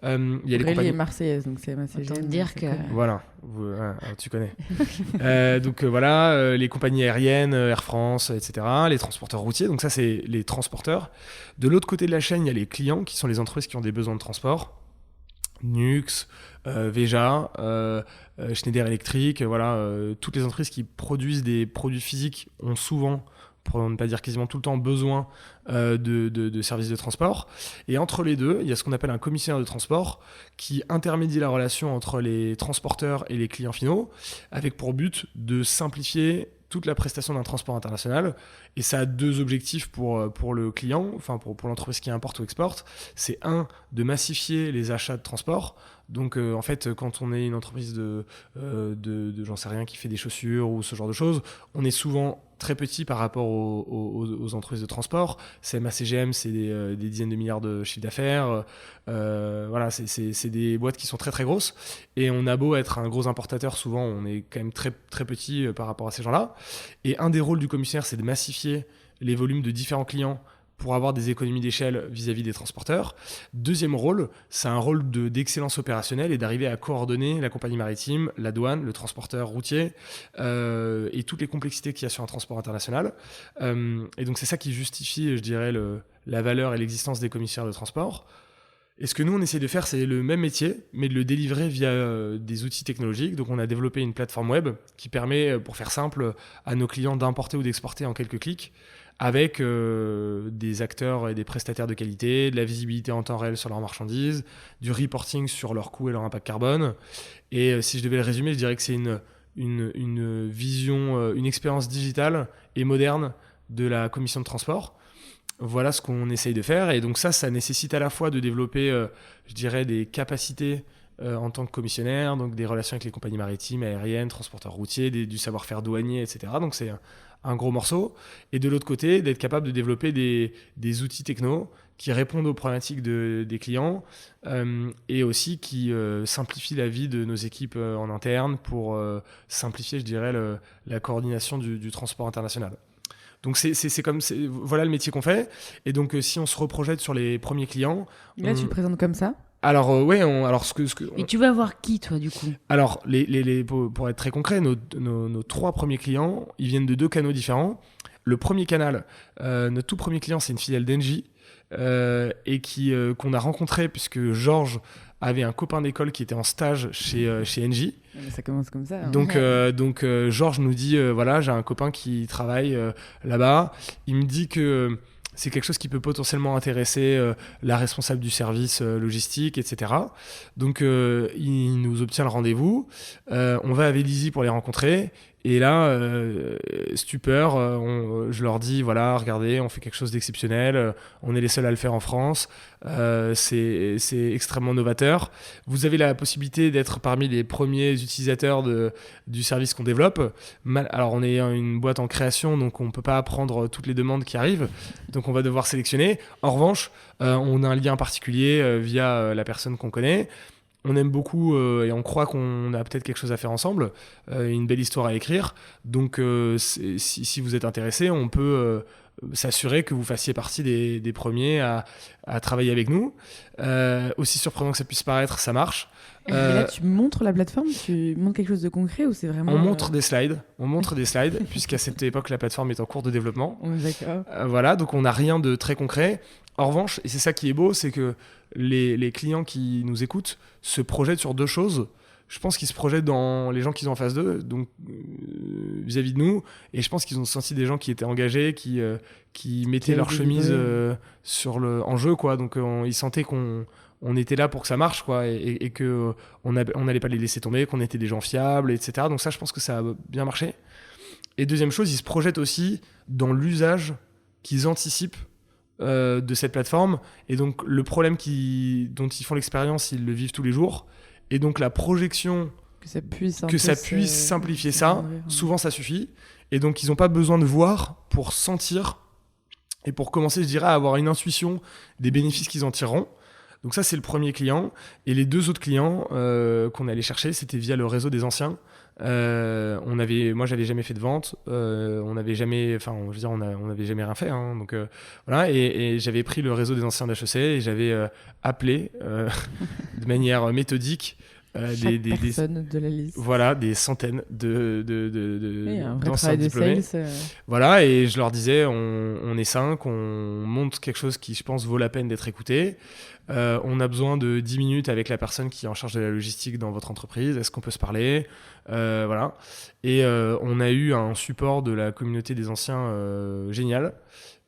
Il y a les compagnies marseillaise, donc CMA CGM. Autant dire que... Voilà, tu connais. Donc voilà, les compagnies aériennes, Air France, etc. Les transporteurs routiers, donc ça, c'est les transporteurs. De l'autre côté de la chaîne, il y a les clients, qui sont les entreprises qui ont des besoins de transport. Nux, Veja, Schneider Electric, voilà, toutes les entreprises qui produisent des produits physiques ont souvent, pour ne pas dire quasiment tout le temps, besoin de services de transport. Et entre les deux, il y a ce qu'on appelle un commissaire de transport qui intermédie la relation entre les transporteurs et les clients finaux, avec pour but de simplifier toute la prestation d'un transport international. Et ça a 2 objectifs pour le client, enfin pour l'entreprise qui importe ou exporte. C'est de massifier les achats de transport. Donc en fait, quand on est une entreprise de j'en sais rien, qui fait des chaussures ou ce genre de choses, on est souvent très petit par rapport aux entreprises de transport. CMA CGM, c'est des dizaines de milliards de chiffre d'affaires. Voilà, c'est des boîtes qui sont très très grosses. Et on a beau être un gros importateur, souvent on est quand même très très petit par rapport à ces gens-là. Et un des rôles du commissaire, c'est de massifier les volumes de différents clients pour avoir des économies d'échelle vis-à-vis des transporteurs. Deuxième rôle, c'est un rôle d'excellence opérationnelle et d'arriver à coordonner la compagnie maritime, la douane, le transporteur routier et toutes les complexités qu'il y a sur un transport international. Et donc c'est ça qui justifie, je dirais, la valeur et l'existence des commissaires de transport. Et ce que nous, on essaie de faire, c'est le même métier, mais de le délivrer via des outils technologiques. Donc on a développé une plateforme web qui permet, pour faire simple, à nos clients d'importer ou d'exporter en quelques clics, avec des acteurs et des prestataires de qualité, de la visibilité en temps réel sur leurs marchandises, du reporting sur leurs coûts et leur impact carbone. Et si je devais le résumer, je dirais que c'est une vision, une expérience digitale et moderne de la commission de transport. Voilà ce qu'on essaye de faire. Et donc ça nécessite à la fois de développer, je dirais, des capacités en tant que commissionnaire, donc des relations avec les compagnies maritimes, aériennes, transporteurs routiers, du savoir-faire douanier, etc. Donc c'est un gros morceau. Et de l'autre côté, d'être capable de développer des outils techno qui répondent aux problématiques des clients et aussi qui simplifient la vie de nos équipes en interne pour simplifier, je dirais, la coordination du transport international. Donc voilà le métier qu'on fait. Et donc si on se reprojette sur les premiers clients... Là, tu le présentes comme ça ? Alors Et tu vas voir qui, toi, du coup ? Alors, pour être très concret, nos 3 premiers clients, ils viennent de 2 canaux différents. Le premier canal, notre tout premier client, c'est une filiale d'Engie et qu'on a rencontré puisque Georges avait un copain d'école qui était en stage chez Engie. Ça commence comme ça. Hein. Donc Georges nous dit, voilà, j'ai un copain qui travaille là-bas. Il me dit que c'est quelque chose qui peut potentiellement intéresser la responsable du service logistique, etc. Donc, il nous obtient le rendez-vous. On va à Vélizy pour les rencontrer. Et là, stupeur, je leur dis, voilà, regardez, on fait quelque chose d'exceptionnel. On est les seuls à le faire en France. C'est extrêmement novateur. Vous avez la possibilité d'être parmi les premiers utilisateurs du service qu'on développe. Alors, on est une boîte en création, donc on ne peut pas prendre toutes les demandes qui arrivent. Donc, on va devoir sélectionner. En revanche, on a un lien particulier via la personne qu'on connaît. On aime beaucoup et on croit qu'on a peut-être quelque chose à faire ensemble, une belle histoire à écrire. Donc, si vous êtes intéressé, on peut s'assurer que vous fassiez partie des premiers à travailler avec nous. Aussi surprenant que ça puisse paraître, ça marche. Et là, tu montres la plateforme, tu montres quelque chose de concret ou c'est vraiment... On montre des slides, puisqu'à cette époque, la plateforme est en cours de développement. D'accord. Voilà, donc on n'a rien de très concret. En revanche, et c'est ça qui est beau, c'est que les clients qui nous écoutent se projettent sur 2 choses. Je pense qu'ils se projettent dans les gens qu'ils ont en face d'eux, donc vis-à-vis de nous, et je pense qu'ils ont senti des gens qui étaient engagés, qui mettaient leur chemise en jeu, quoi. Donc ils sentaient qu'on était là pour que ça marche, quoi, et que on n'allait pas les laisser tomber, qu'on était des gens fiables, etc. Donc ça, je pense que ça a bien marché. Et deuxième chose, ils se projettent aussi dans l'usage qu'ils anticipent de cette plateforme, et donc le problème dont ils font l'expérience, ils le vivent tous les jours, et donc la projection que ça puisse simplifier ça, souvent ça suffit, et donc ils n'ont pas besoin de voir pour sentir et pour commencer, je dirais, à avoir une intuition des bénéfices qu'ils en tireront. Donc ça, c'est le premier client. Et les 2 autres clients qu'on allait chercher, c'était via le réseau des anciens. Moi, j'avais jamais fait de vente. On n'avait jamais rien fait. Hein, donc voilà. Et j'avais pris le réseau des anciens d'HEC et j'avais appelé de manière méthodique des personnes de la liste. Voilà, des centaines d'anciens diplômés. Sales, Voilà, et je leur disais, on est 5, on monte quelque chose qui, je pense, vaut la peine d'être écouté. On a besoin de 10 minutes avec la personne qui est en charge de la logistique dans votre entreprise. Est-ce qu'on peut se parler ? Voilà. Et on a eu un support de la communauté des anciens génial.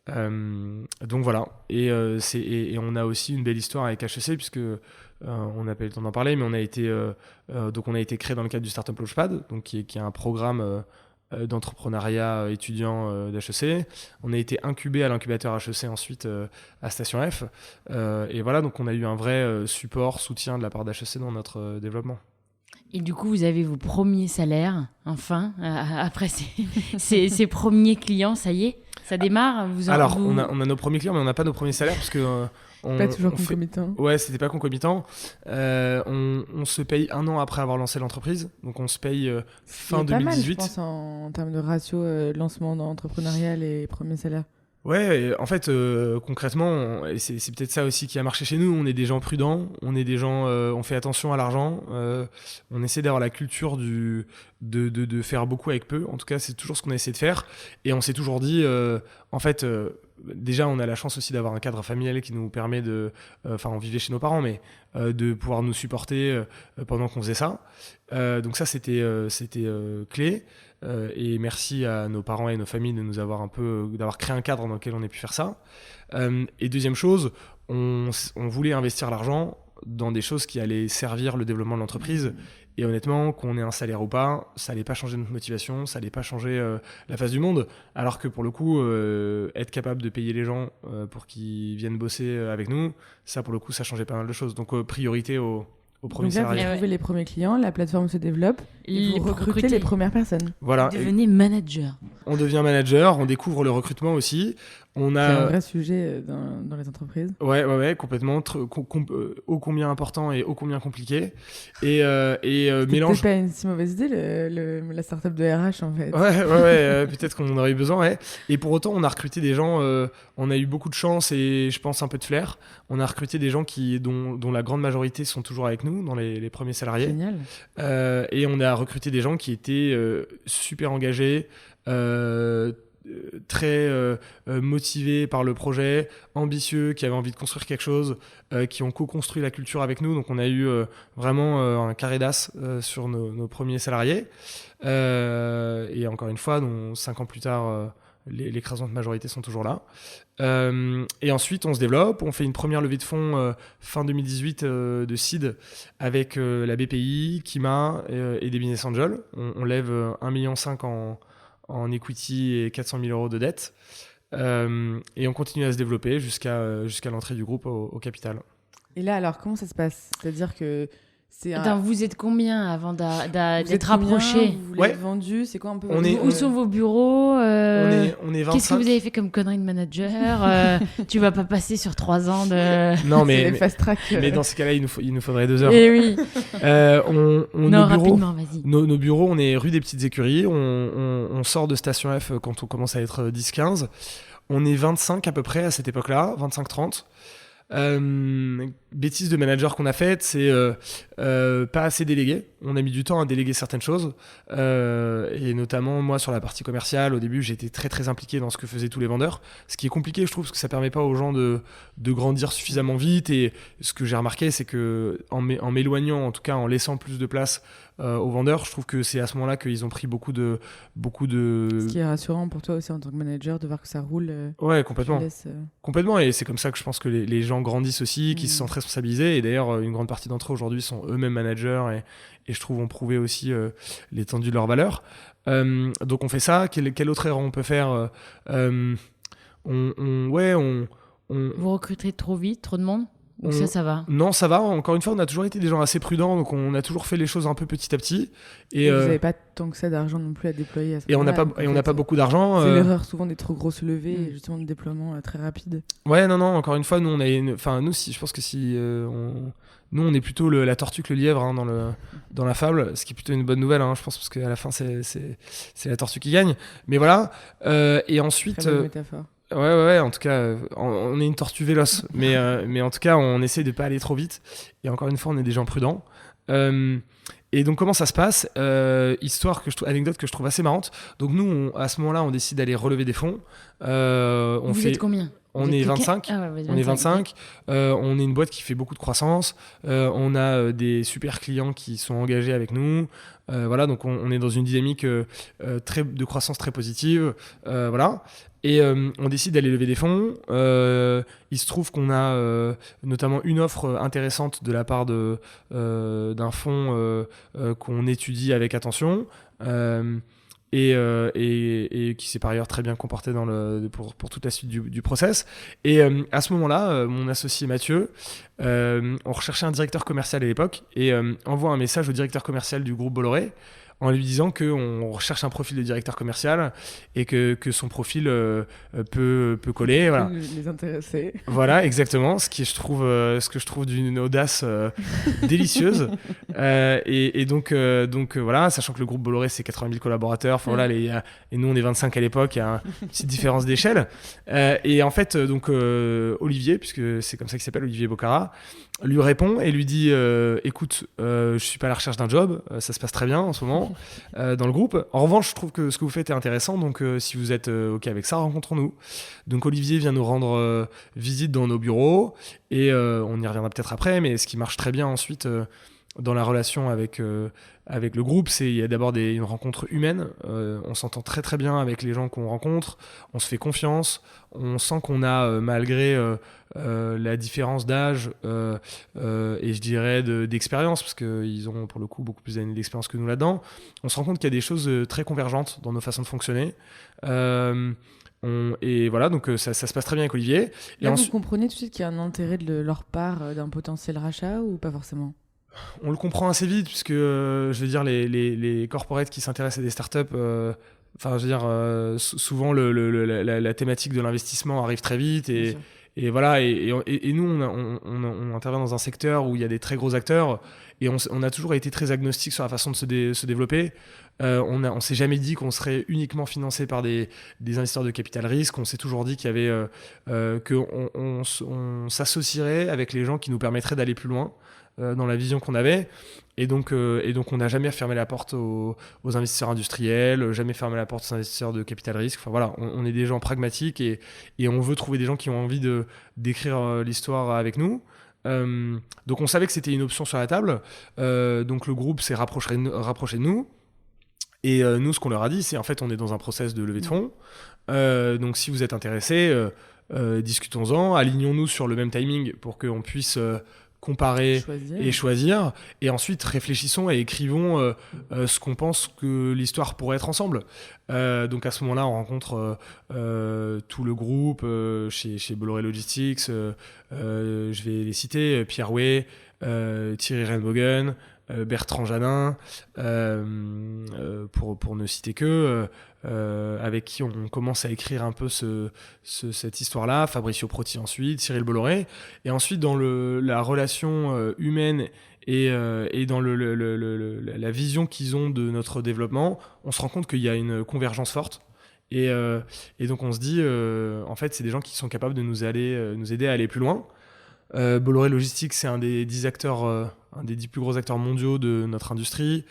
Donc voilà. Et on a aussi une belle histoire avec HEC, puisque on n'a pas eu le temps d'en parler, mais on a été créé dans le cadre du Startup Launchpad, donc qui est un programme d'entrepreneuriat étudiant d'HEC. On a été incubé à l'incubateur HEC ensuite à Station F. Et voilà, donc on a eu un vrai soutien de la part d'HEC dans notre développement. Et du coup, vous avez vos premiers salaires, enfin, après ces premiers clients, ça y est, ça démarre. Alors, on a nos premiers clients, mais on n'a pas nos premiers salaires parce que pas toujours concomitant. Ouais, c'était pas concomitant. On se paye 1 an après avoir lancé l'entreprise, donc on se paye fin 2018. Pas mal, je pense, en termes de ratio lancement entrepreneurial et premier salaire. Ouais, en fait, concrètement, et c'est peut-être ça aussi qui a marché chez nous. On est des gens prudents, on est des gens, on fait attention à l'argent, on essaie d'avoir la culture de faire beaucoup avec peu. En tout cas, c'est toujours ce qu'on a essayé de faire. Et on s'est toujours dit, en fait, déjà, on a la chance aussi d'avoir un cadre familial qui nous permet on vivait chez nos parents, mais de pouvoir nous supporter pendant qu'on faisait ça. Donc ça, c'était clé. Et merci à nos parents et nos familles de nous avoir d'avoir créé un cadre dans lequel on ait pu faire ça. Et deuxième chose, on voulait investir l'argent dans des choses qui allaient servir le développement de l'entreprise. Et honnêtement, qu'on ait un salaire ou pas, ça allait pas changer notre motivation, ça allait pas changer la face du monde. Alors que pour le coup, être capable de payer les gens pour qu'ils viennent bosser avec nous, ça pour le coup, ça changeait pas mal de choses. Donc priorité aux premiers salariés. Vous trouvez les premiers clients, la plateforme se développe, et vous recrutez les premières personnes. Voilà. Vous devenez manager. On devient manager, on découvre le recrutement aussi. C'est un vrai sujet dans les entreprises. Ouais, complètement. Ô combien important et ô combien compliqué. Et mélange. C'est pas une si mauvaise idée, la startup de RH, en fait. Ouais, peut-être qu'on en aurait eu besoin, ouais. Et pour autant, on a recruté des gens, on a eu beaucoup de chance et je pense un peu de flair. On a recruté des gens dont la grande majorité sont toujours avec nous, dans les premiers salariés. Génial. Et on a recruté des gens qui étaient super engagés, très motivés par le projet, ambitieux, qui avaient envie de construire quelque chose, qui ont co-construit la culture avec nous. Donc on a eu vraiment un carré d'as sur nos premiers salariés. Et encore une fois, 5 ans plus tard, l'écrasante majorité sont toujours là. Et ensuite, on se développe. On fait une première levée de fonds fin 2018 de seed avec la BPI, Kima et des business angels. On lève 1,5 million en equity et 400 000 euros de dette. Et on continue à se développer jusqu'à l'entrée du groupe au capital. Et là, alors, comment ça se passe ? C'est-à-dire que vous êtes combien avant d'être rapprochés ? Vous l'avez vendu ? C'est quoi un peu Où sont vos bureaux ? On est 25. Qu'est-ce que vous avez fait comme connerie de manager ? Tu vas pas passer sur 3 ans de... Non, mais, les fast track. Mais dans ces cas-là, il nous faudrait 2 heures. Eh oui. Rapidement, vas-y. Nos bureaux, on est rue des Petites Écuries. On sort de Station F quand on commence à être 10-15. On est 25 à peu près à cette époque-là, 25-30. Bêtise de manager qu'on a faite, c'est pas assez délégué. On a mis du temps à déléguer certaines choses, et notamment moi sur la partie commerciale. Au début, j'ai été très très impliqué dans ce que faisaient tous les vendeurs, ce qui est compliqué, je trouve, parce que ça permet pas aux gens de grandir suffisamment vite. Et ce que j'ai remarqué, c'est que en m'éloignant, en tout cas en laissant plus de place aux vendeurs, je trouve que c'est à ce moment-là qu'ils ont pris beaucoup de... Ce qui est rassurant pour toi aussi en tant que manager, de voir que ça roule. Ouais, complètement. Complètement, et c'est comme ça que je pense que les gens grandissent aussi, qu'ils se sentent responsabilisés. Et d'ailleurs, une grande partie d'entre eux aujourd'hui sont eux-mêmes managers et je trouve ont prouvé aussi l'étendue de leurs valeurs. Donc on fait ça. Quelle autre erreur on peut faire ? Vous recrutez trop vite, trop de monde ? Ou ça va ? Non, ça va. Encore une fois, on a toujours été des gens assez prudents, donc on a toujours fait les choses un peu petit à petit. Et vous n'avez pas tant que ça d'argent non plus à déployer à ce moment-là. Et on n'a pas beaucoup d'argent. C'est l'erreur souvent des trop grosses levées et justement de déploiement très rapide. Ouais, non. Encore une fois, nous, je pense que si nous, on est plutôt la tortue que le lièvre dans la fable, ce qui est plutôt une bonne nouvelle, je pense, parce qu'à la fin, c'est la tortue qui gagne. Mais voilà. Et ensuite. Très bonne métaphore. Ouais, en tout cas, on est une tortue véloce, mais en tout cas, on essaie de pas aller trop vite. Et encore une fois, on est des gens prudents. Et donc, comment ça se passe ? Anecdote que je trouve assez marrante. Donc, nous, à ce moment-là, on décide d'aller relever des fonds. Vous êtes combien ? On est 25. On est 25. On est une boîte qui fait beaucoup de croissance. On a des super clients qui sont engagés avec nous. Voilà, donc on est dans une dynamique de croissance très positive. Voilà. Et on décide d'aller lever des fonds. Il se trouve qu'on a notamment une offre intéressante de la part d'un fonds qu'on étudie avec attention. et qui s'est par ailleurs très bien comporté pour toute la suite du process. Et à ce moment-là, mon associé Mathieu, on recherchait un directeur commercial à l'époque et envoie un message au directeur commercial du groupe Bolloré en lui disant qu'on recherche un profil de directeur commercial et que son profil peut coller. Voilà. Les intéresser. Voilà, exactement. Ce que je trouve d'une audace délicieuse. Et donc, voilà, sachant que le groupe Bolloré, c'est 80 000 collaborateurs. Enfin, voilà, et nous, on est 25 à l'époque. Il y a une petite différence d'échelle. Et en fait, donc, Olivier, puisque c'est comme ça qu'il s'appelle, Olivier Bocara, lui répond et lui dit écoute, je suis pas à la recherche d'un job, ça se passe très bien en ce moment dans le groupe. En revanche, je trouve que ce que vous faites est intéressant, donc si vous êtes ok avec ça, rencontrons-nous. Donc Olivier vient nous rendre visite dans nos bureaux et on y reviendra peut-être après, mais ce qui marche très bien ensuite dans la relation avec le groupe, c'est il y a d'abord une rencontre humaine. On s'entend très très bien avec les gens qu'on rencontre, on se fait confiance, on sent qu'on a malgré la différence d'âge et je dirais d'expérience, parce qu'ils ont pour le coup beaucoup plus d'années d'expérience que nous là-dedans, on se rend compte qu'il y a des choses très convergentes dans nos façons de fonctionner. Et voilà, donc ça se passe très bien avec Olivier. Et là, vous comprenez tout de suite qu'il y a un intérêt de leur part d'un potentiel rachat ou pas forcément ? On le comprend assez vite, puisque je veux dire, les corporates qui s'intéressent à des startups, enfin, je veux dire, souvent la thématique de l'investissement arrive très vite et voilà. Et nous, on intervient dans un secteur où il y a des très gros acteurs et on a toujours été très agnostique sur la façon de se développer. On s'est jamais dit qu'on serait uniquement financé par des investisseurs de capital risque. On s'est toujours dit qu'il y avait qu'on s'associerait avec les gens qui nous permettraient d'aller plus loin dans la vision qu'on avait, et donc on n'a jamais fermé la porte aux investisseurs industriels, jamais fermé la porte aux investisseurs de capital risque. Enfin voilà, on est des gens pragmatiques et on veut trouver des gens qui ont envie d'écrire l'histoire avec nous. Donc on savait que c'était une option sur la table, donc le groupe s'est rapproché de nous. Et nous, ce qu'on leur a dit, c'est en fait, on est dans un process de levée de fonds. Donc si vous êtes intéressés, discutons-en, alignons-nous sur le même timing pour qu'on puisse comparer et choisir, et ensuite réfléchissons et écrivons ce qu'on pense que l'histoire pourrait être ensemble. Donc à ce moment-là, on rencontre tout le groupe chez Bolloré Logistics, je vais les citer, Pierre Way, Thierry Renbogen, Bertrand Janin, pour ne citer que, avec qui on commence à écrire un peu cette histoire-là, Fabricio Protti ensuite, Cyril Bolloré, et ensuite dans la relation humaine et dans la vision qu'ils ont de notre développement, on se rend compte qu'il y a une convergence forte. Et donc on se dit, en fait, c'est des gens qui sont capables de nous aider à aller plus loin. Bolloré Logistics, c'est un des 10 acteurs, un des 10 plus gros acteurs mondiaux de notre industrie.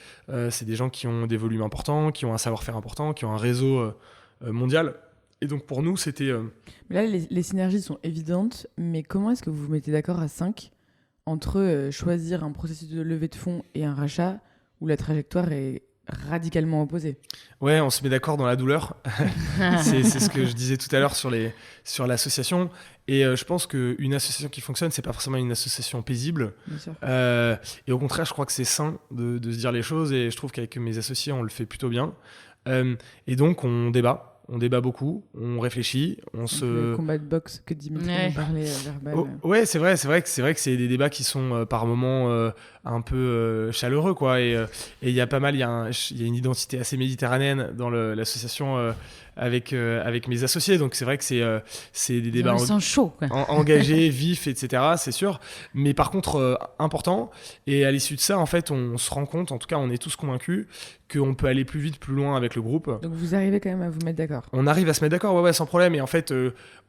C'est des gens qui ont des volumes importants, qui ont un savoir-faire important, qui ont un réseau mondial. Et donc pour nous, c'était... Mais là, les synergies sont évidentes, mais comment est-ce que vous vous mettez d'accord à 5 entre choisir un processus de levée de fonds et un rachat où la trajectoire est radicalement opposée? Ouais, on se met d'accord dans la douleur. c'est ce que je disais tout à l'heure sur l'association. Et je pense qu'une association qui fonctionne, c'est pas forcément une association paisible. Bien sûr. Et au contraire, je crois que c'est sain de se dire les choses. Et je trouve qu'avec mes associés, on le fait plutôt bien. Et donc, on débat. On débat beaucoup, on réfléchit, Le combat de boxe que Dimitri nous parlait verbal. Ouais, c'est vrai que c'est des débats qui sont par moments un peu chaleureux, quoi. Et il y a pas mal, il y a une identité assez méditerranéenne dans l'association avec mes associés. Donc c'est vrai que c'est des débats chaud, quoi. Engagés, vifs, etc. C'est sûr. Mais par contre, important. Et à l'issue de ça, en fait, on se rend compte, en tout cas, on est tous convaincus qu'on peut aller plus vite, plus loin avec le groupe. Donc vous arrivez quand même à vous mettre d'accord? On arrive à se mettre d'accord, ouais, sans problème. Et en fait,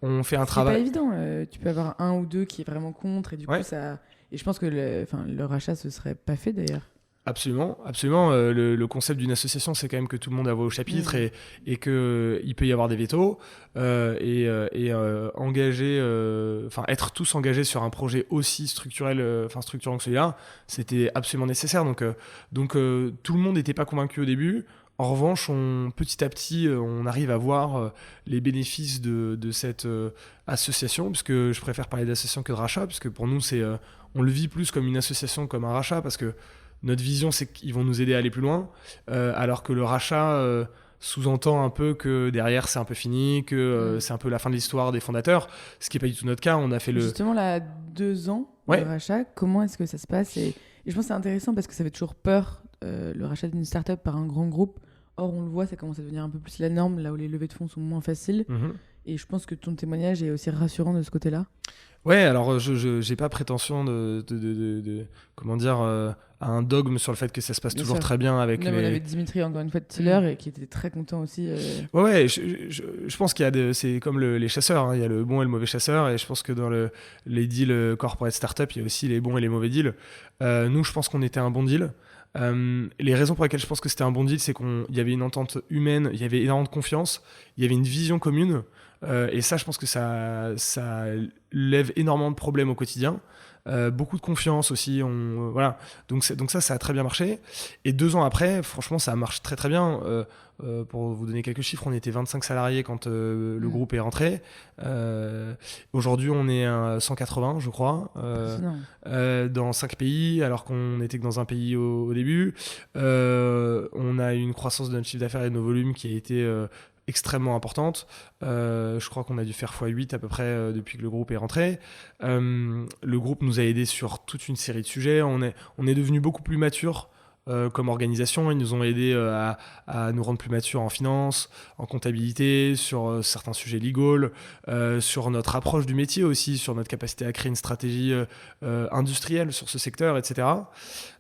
on fait un travail. C'est pas évident. Tu peux avoir un ou deux qui est vraiment contre, et du coup, ça. Et je pense que le rachat, ce serait pas fait d'ailleurs. Absolument. Le concept d'une association, c'est quand même que tout le monde a voix au chapitre et qu'il peut y avoir des vétos être tous engagés sur un projet aussi structurant que celui-là, c'était absolument nécessaire. Donc tout le monde n'était pas convaincu au début. En revanche, petit à petit, on arrive à voir les bénéfices de cette association, puisque je préfère parler d'association que de rachat, puisque pour nous, on le vit plus comme une association, comme un rachat, parce que notre vision, c'est qu'ils vont nous aider à aller plus loin, alors que le rachat, sous-entend un peu que derrière c'est un peu fini, que c'est un peu la fin de l'histoire des fondateurs, ce qui n'est pas du tout notre cas. On a fait Justement, là, 2 ans de rachat, comment est-ce que ça se passe et je pense que c'est intéressant parce que ça fait toujours peur, le rachat d'une start-up par un grand groupe. Or, on le voit, ça commence à devenir un peu plus la norme, là où les levées de fonds sont moins faciles. Et je pense que ton témoignage est aussi rassurant de ce côté-là. Ouais, alors je j'ai pas prétention de comment dire, à un dogme sur le fait que ça se passe toujours très bien avec on avait Dimitri, encore une fois, de Tiller, et qui était très content aussi. Ouais, je pense qu'il y a c'est comme les chasseurs, hein, il y a le bon et le mauvais chasseur, et je pense que dans les deals corporate startup, il y a aussi les bons et les mauvais deals. Nous, je pense qu'on était un bon deal. Les raisons pour lesquelles je pense que c'était un bon deal, c'est qu'il y avait une entente humaine, il y avait énormément de confiance, il y avait une vision commune, et ça, je pense que ça lève énormément de problèmes au quotidien. Beaucoup de confiance aussi, voilà. Donc ça a très bien marché. Et 2 ans après, franchement, ça marche très très bien. Pour vous donner quelques chiffres, on était 25 salariés quand le groupe est rentré. Aujourd'hui, on est à 180, je crois, dans 5 pays, alors qu'on était que dans un pays au début. On a une croissance de notre chiffre d'affaires et de nos volumes qui a été extrêmement importante. Je crois qu'on a dû faire x8 à peu près depuis que le groupe est rentré. Le groupe nous a aidés sur toute une série de sujets. On est devenu beaucoup plus mature comme organisation. Ils nous ont aidés à nous rendre plus matures en finance, en comptabilité, sur certains sujets legal, sur notre approche du métier aussi, sur notre capacité à créer une stratégie industrielle sur ce secteur, etc.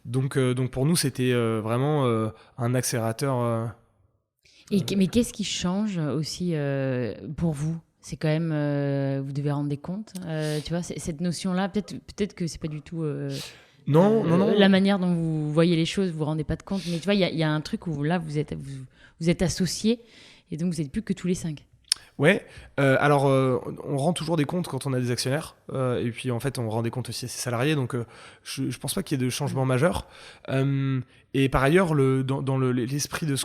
Donc pour nous, c'était vraiment un accélérateur. Mais qu'est-ce qui change aussi pour vous? C'est quand même, vous devez rendre des comptes, tu vois, cette notion-là, peut-être que c'est pas du tout non. La manière dont vous voyez les choses, vous vous rendez pas de compte, mais tu vois, il y a un truc où là, vous êtes associés, et donc vous n'êtes plus que tous les 5. Ouais, alors on rend toujours des comptes quand on a des actionnaires, et puis en fait on rend des comptes aussi à ses salariés, donc je pense pas qu'il y ait de changement majeur. Et par ailleurs, dans l'esprit de ce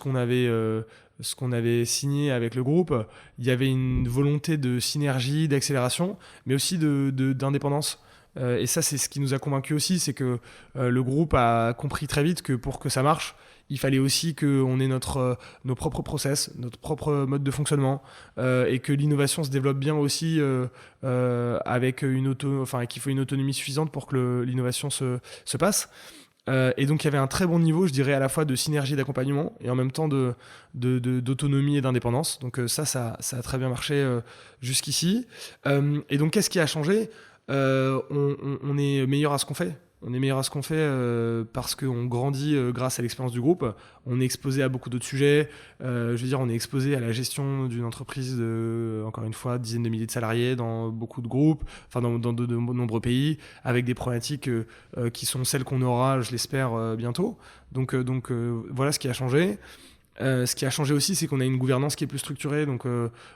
qu'on avait signé avec le groupe, il y avait une volonté de synergie, d'accélération, mais aussi d'indépendance. Et ça, c'est ce qui nous a convaincus aussi, c'est que le groupe a compris très vite que pour que ça marche, il fallait aussi qu'on ait nos propres process, notre propre mode de fonctionnement, et que l'innovation se développe bien aussi avec qu'il faut une autonomie suffisante pour que l'innovation se passe. Et donc il y avait un très bon niveau, je dirais, à la fois de synergie et d'accompagnement, et en même temps d'autonomie et d'indépendance. Donc ça a très bien marché jusqu'ici. Et donc qu'est-ce qui a changé ? On est meilleur à ce qu'on fait. On est meilleur à ce qu'on fait parce qu'on grandit grâce à l'expérience du groupe. On est exposé à beaucoup d'autres sujets. Je veux dire, on est exposé à la gestion d'une entreprise de, encore une fois, dizaines de milliers de salariés dans beaucoup de groupes, enfin dans de nombreux pays, avec des problématiques qui sont celles qu'on aura, je l'espère, bientôt. Donc voilà ce qui a changé. Ce qui a changé aussi, c'est qu'on a une gouvernance qui est plus structurée. Donc,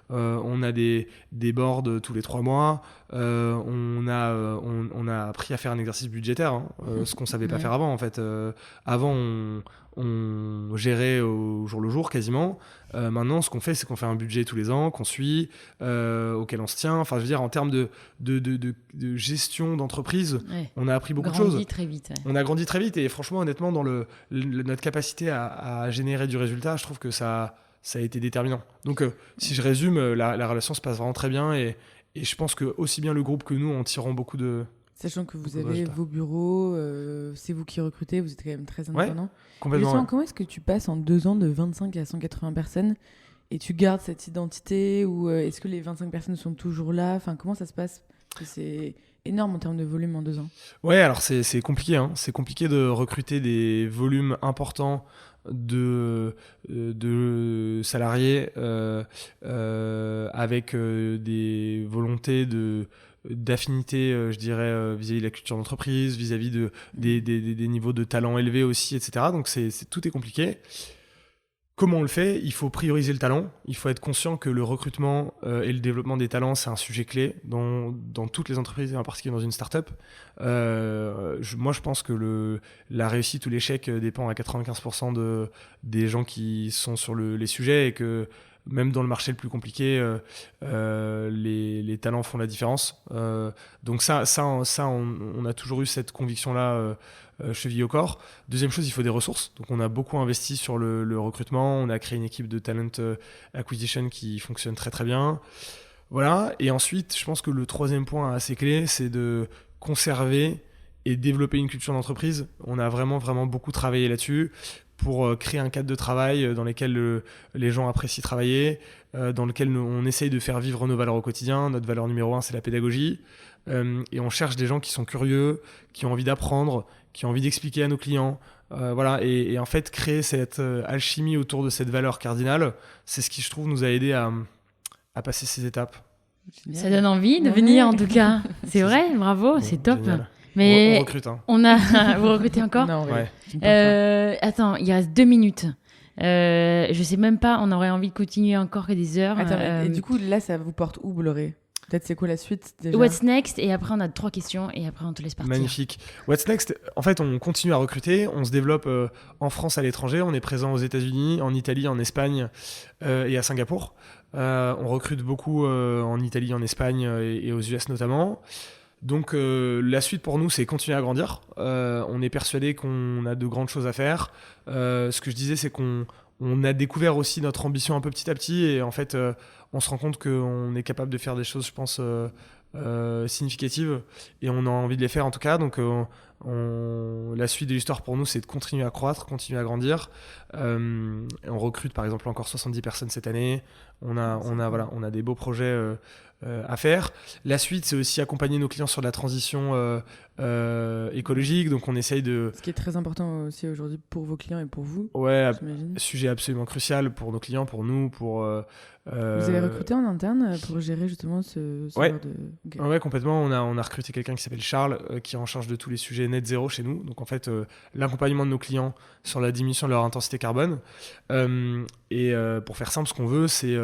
on a des boards tous les 3 mois. On a appris à faire un exercice budgétaire, hein, ce qu'on savait pas faire avant. En fait, avant, on gérait au jour le jour quasiment. Maintenant, ce qu'on fait, c'est qu'on fait un budget tous les ans, qu'on suit, auquel on se tient. Enfin, je veux dire, en termes de gestion d'entreprise, on a appris beaucoup de choses. Très vite. On a grandi très vite, et franchement, honnêtement, dans notre capacité à générer du résultat, je trouve que ça a été déterminant. Donc, si je résume, la relation se passe vraiment très bien, et je pense que aussi bien le groupe que nous en tirons beaucoup de... Sachant que vous avez vos bureaux, c'est vous qui recrutez, vous êtes quand même très indépendant. Ouais, complètement. Justement, comment est-ce que tu passes en 2 ans de 25 à 180 personnes et tu gardes cette identité, ou est-ce que les 25 personnes sont toujours là? Enfin, comment ça se passe? C'est énorme en termes de volume en 2 ans. Ouais, alors c'est compliqué, hein. C'est compliqué de recruter des volumes importants de salariés avec des volontés d'affinité, je dirais, vis-à-vis de la culture d'entreprise, vis-à-vis des niveaux de talent élevés aussi, etc. Donc tout est compliqué. Comment on le fait ? Il faut prioriser le talent. Il faut être conscient que le recrutement et le développement des talents, c'est un sujet clé dans toutes les entreprises, et en particulier dans une start-up. Moi, je pense que la réussite ou l'échec dépend à 95% des gens qui sont sur les sujets, et que même dans le marché le plus compliqué, les talents font la différence. Donc ça on a toujours eu cette conviction-là cheville au corps. Deuxième chose, il faut des ressources. Donc on a beaucoup investi sur le recrutement. On a créé une équipe de talent acquisition qui fonctionne très très bien. Voilà. Et ensuite, je pense que le troisième point assez clé, c'est de conserver et développer une culture d'entreprise. On a vraiment beaucoup travaillé là-dessus pour créer un cadre de travail dans lequel les gens apprécient travailler, dans lequel on essaye de faire vivre nos valeurs au quotidien. Notre valeur numéro 1, c'est la pédagogie. Et on cherche des gens qui sont curieux, qui ont envie d'apprendre, qui ont envie d'expliquer à nos clients. Voilà. Et en fait, créer cette alchimie autour de cette valeur cardinale, c'est ce qui, je trouve, nous a aidé à passer ces étapes. Ça donne envie de venir, en tout cas. C'est vrai, bravo, Bon, c'est top. génial. Mais on recrute. Hein. Vous recrutez encore? Non, Ouais. Attends, il reste 2 minutes. Je sais même pas, on aurait envie de continuer encore que des heures. Attends, et du coup, là, ça vous porte où, Bolloré? Peut-être c'est quoi la suite déjà? What's next? Et après, on a 3 questions et après, on te laisse partir. Magnifique. What's next? En fait, on continue à recruter. On se développe en France, à l'étranger. On est présent aux États-Unis, en Italie, en Espagne et à Singapour. On recrute beaucoup en Italie, en Espagne et aux US notamment. Donc la suite pour nous, c'est continuer à grandir. On est persuadé qu'on a de grandes choses à faire. Ce que je disais, c'est qu'on a découvert aussi notre ambition un peu petit à petit et en fait, on se rend compte qu'on est capable de faire des choses, je pense, significatives et on a envie de les faire en tout cas. Donc la suite de l'histoire pour nous, c'est de continuer à croître, continuer à grandir. On recrute par exemple encore 70 personnes cette année. On a des beaux projets à faire. La suite, c'est aussi accompagner nos clients sur la transition écologique. Donc on essaye de... Ce qui est très important aussi aujourd'hui pour vos clients et pour vous. Ouais, j'imagine. Sujet absolument crucial pour nos clients, pour nous, pour... Vous avez recruté en interne pour gérer justement ce Ouais. genre de... Okay. Ouais, complètement. On a recruté quelqu'un qui s'appelle Charles, qui est en charge de tous les sujets net zéro chez nous. Donc en fait, l'accompagnement de nos clients sur la diminution de leur intensité carbone. Pour faire simple, ce qu'on veut, c'est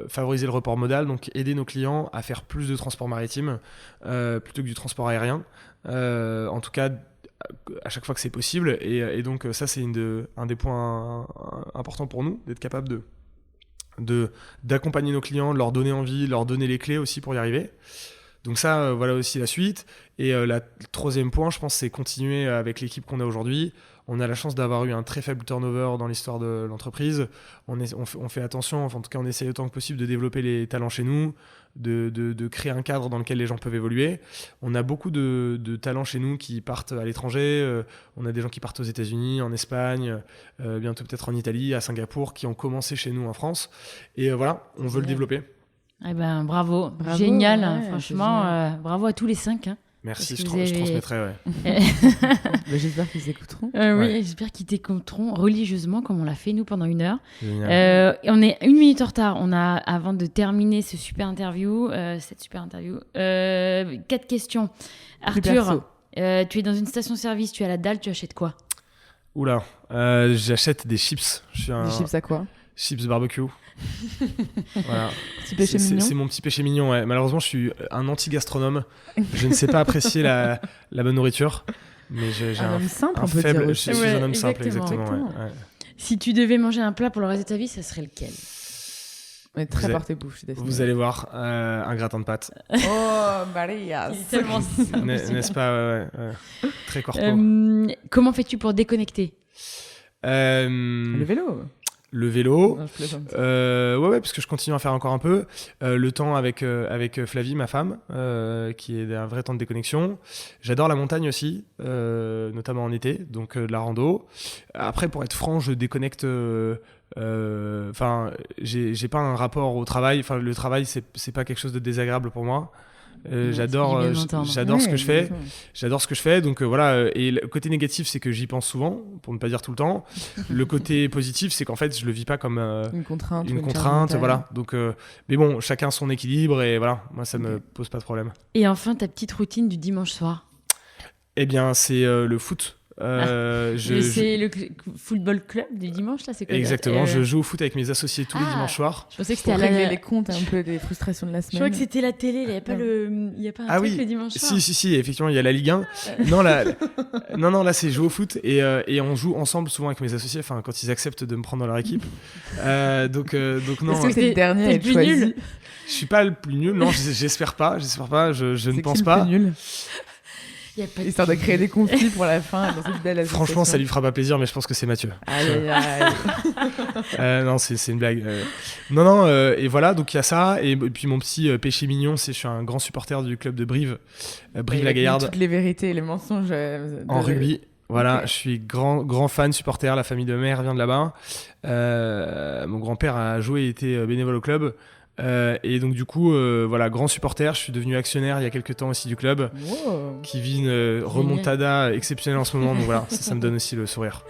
favoriser le report modal, donc aider nos clients à faire plus de transport maritime plutôt que du transport aérien. En tout cas, à chaque fois que c'est possible. Et donc ça, c'est un des points importants pour nous, d'être capable d'accompagner nos clients, de leur donner envie, de leur donner les clés aussi pour y arriver. Donc ça, voilà aussi la suite. Et le troisième point, je pense, c'est continuer avec l'équipe qu'on a aujourd'hui. On a la chance d'avoir eu un très faible turnover dans l'histoire de l'entreprise. On fait attention, enfin, en tout cas on essaye autant que possible de développer les talents chez nous, de créer un cadre dans lequel les gens peuvent évoluer. On a beaucoup de talents chez nous qui partent à l'étranger. On a des gens qui partent aux États-Unis, en Espagne, bientôt peut-être en Italie, à Singapour, qui ont commencé chez nous en France. Et voilà, on veut le développer. Eh ben, bravo. Bravo, Génial, ouais, franchement, bravo à tous les 5. Hein. Merci, Parce je que vous avez- transmettrai. Ouais. Mais j'espère qu'ils écouteront. Oui, Ouais. j'espère qu'ils t'écouteront religieusement comme on l'a fait nous pendant 1 heure. Génial. Et on est 1 minute en retard. On a, avant de terminer cette super interview, 4 questions. Plus Arthur, perso. tu es dans une station-service, tu es à la dalle, tu achètes quoi? Oula, j'achète des chips. Je suis un Des chips à quoi? chips barbecue. Voilà. Petit péché C'est mignon. mon petit péché mignon. Ouais. Malheureusement, je suis un anti-gastronome. Je ne sais pas apprécier la bonne nourriture. Mais j'ai Un homme simple, on peut faible. dire Je aussi. suis Ouais, un homme simple, exactement. exactement. Ouais. Ouais. Si tu devais manger un plat pour le reste de ta vie, ça serait lequel? Mais très Vous porté bouffe, je suis désolée. Vous allez voir un gratin de pâtes. Oh, Maria. Il est tellement simple. N'est-ce pas? Ouais. Très corpo. Comment fais-tu pour déconnecter? Le vélo. Le vélo. Non, je plaisante. Ouais, parce que je continue à en faire encore un peu. Le temps avec Flavie, ma femme, qui est un vrai temps de déconnexion. J'adore la montagne aussi, notamment en été, donc de la rando. Après, pour être franc, je déconnecte. Enfin, j'ai pas un rapport au travail. Enfin, le travail, c'est pas quelque chose de désagréable pour moi. J'adore c'est bien d'entendre. j'adore ce Ouais, que je fais. exactement. J'adore ce que je fais, donc voilà. Et le côté négatif, c'est que j'y pense souvent, pour ne pas dire tout le temps. Le côté positif, c'est qu'en fait, je le vis pas comme Une contrainte. ou une charge contrainte, mentale. voilà. Donc, mais bon, chacun son équilibre et voilà. Moi, ça me pose pas de problème. Et enfin, ta petite routine du dimanche soir. Eh bien, c'est le foot. C'est le football club du dimanche, là, c'est quoi? Exactement, je joue au foot avec mes associés tous les dimanches soirs. Je pensais que Pour c'était régler les comptes un peu des frustrations de la Je semaine. crois que c'était la télé, il n'y a pas un truc le dimanche soir. Si, effectivement, il y a la Ligue 1. Non, là, c'est jouer au foot et on joue ensemble souvent avec mes associés, enfin, quand ils acceptent de me prendre dans leur équipe. Donc non. Est-ce que c'est le dernier à être choisi? Nul. Je suis pas le plus nul, non, j'espère pas, je ne pense C'est pas. qui le plus nul? Y a pas Histoire de créer des conflits pour la fin dans cette belle association. Franchement, ça lui fera pas plaisir, mais je pense que c'est Mathieu. Aïe, aïe, aïe. Non, c'est une blague. Non, et voilà, donc il y a ça. Et puis mon petit péché mignon, je suis un grand supporter du club de Brive, Brive-la-Gaillarde. Toutes les vérités et les mensonges. En rugby. Voilà, Ok. je suis grand fan, supporter. La famille de ma mère vient de là-bas. Mon grand-père a joué et été bénévole au club. Et donc du coup, voilà, grand supporter. Je suis devenu actionnaire il y a quelques temps aussi du club, Wow. qui vit une remontada exceptionnelle en ce moment. Donc voilà, ça me donne aussi le sourire.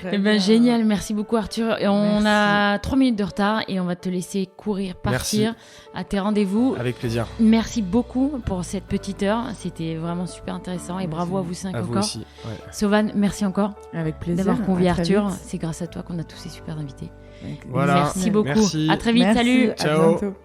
Très Eh ben, bien. génial, merci beaucoup Arthur. Et on Merci. a 3 minutes de retard et on va te laisser courir, partir à tes rendez-vous. Avec plaisir. Merci beaucoup pour cette petite heure, c'était vraiment super intéressant et bravo à vous 5 À vous encore. aussi. Ouais. Sauvan, merci encore Avec plaisir. d'avoir convié À très Arthur. vite. C'est grâce à toi qu'on a tous ces super invités. Avec- Voilà. Merci beaucoup. Merci. À très vite, Merci, salut. à Ciao. bientôt.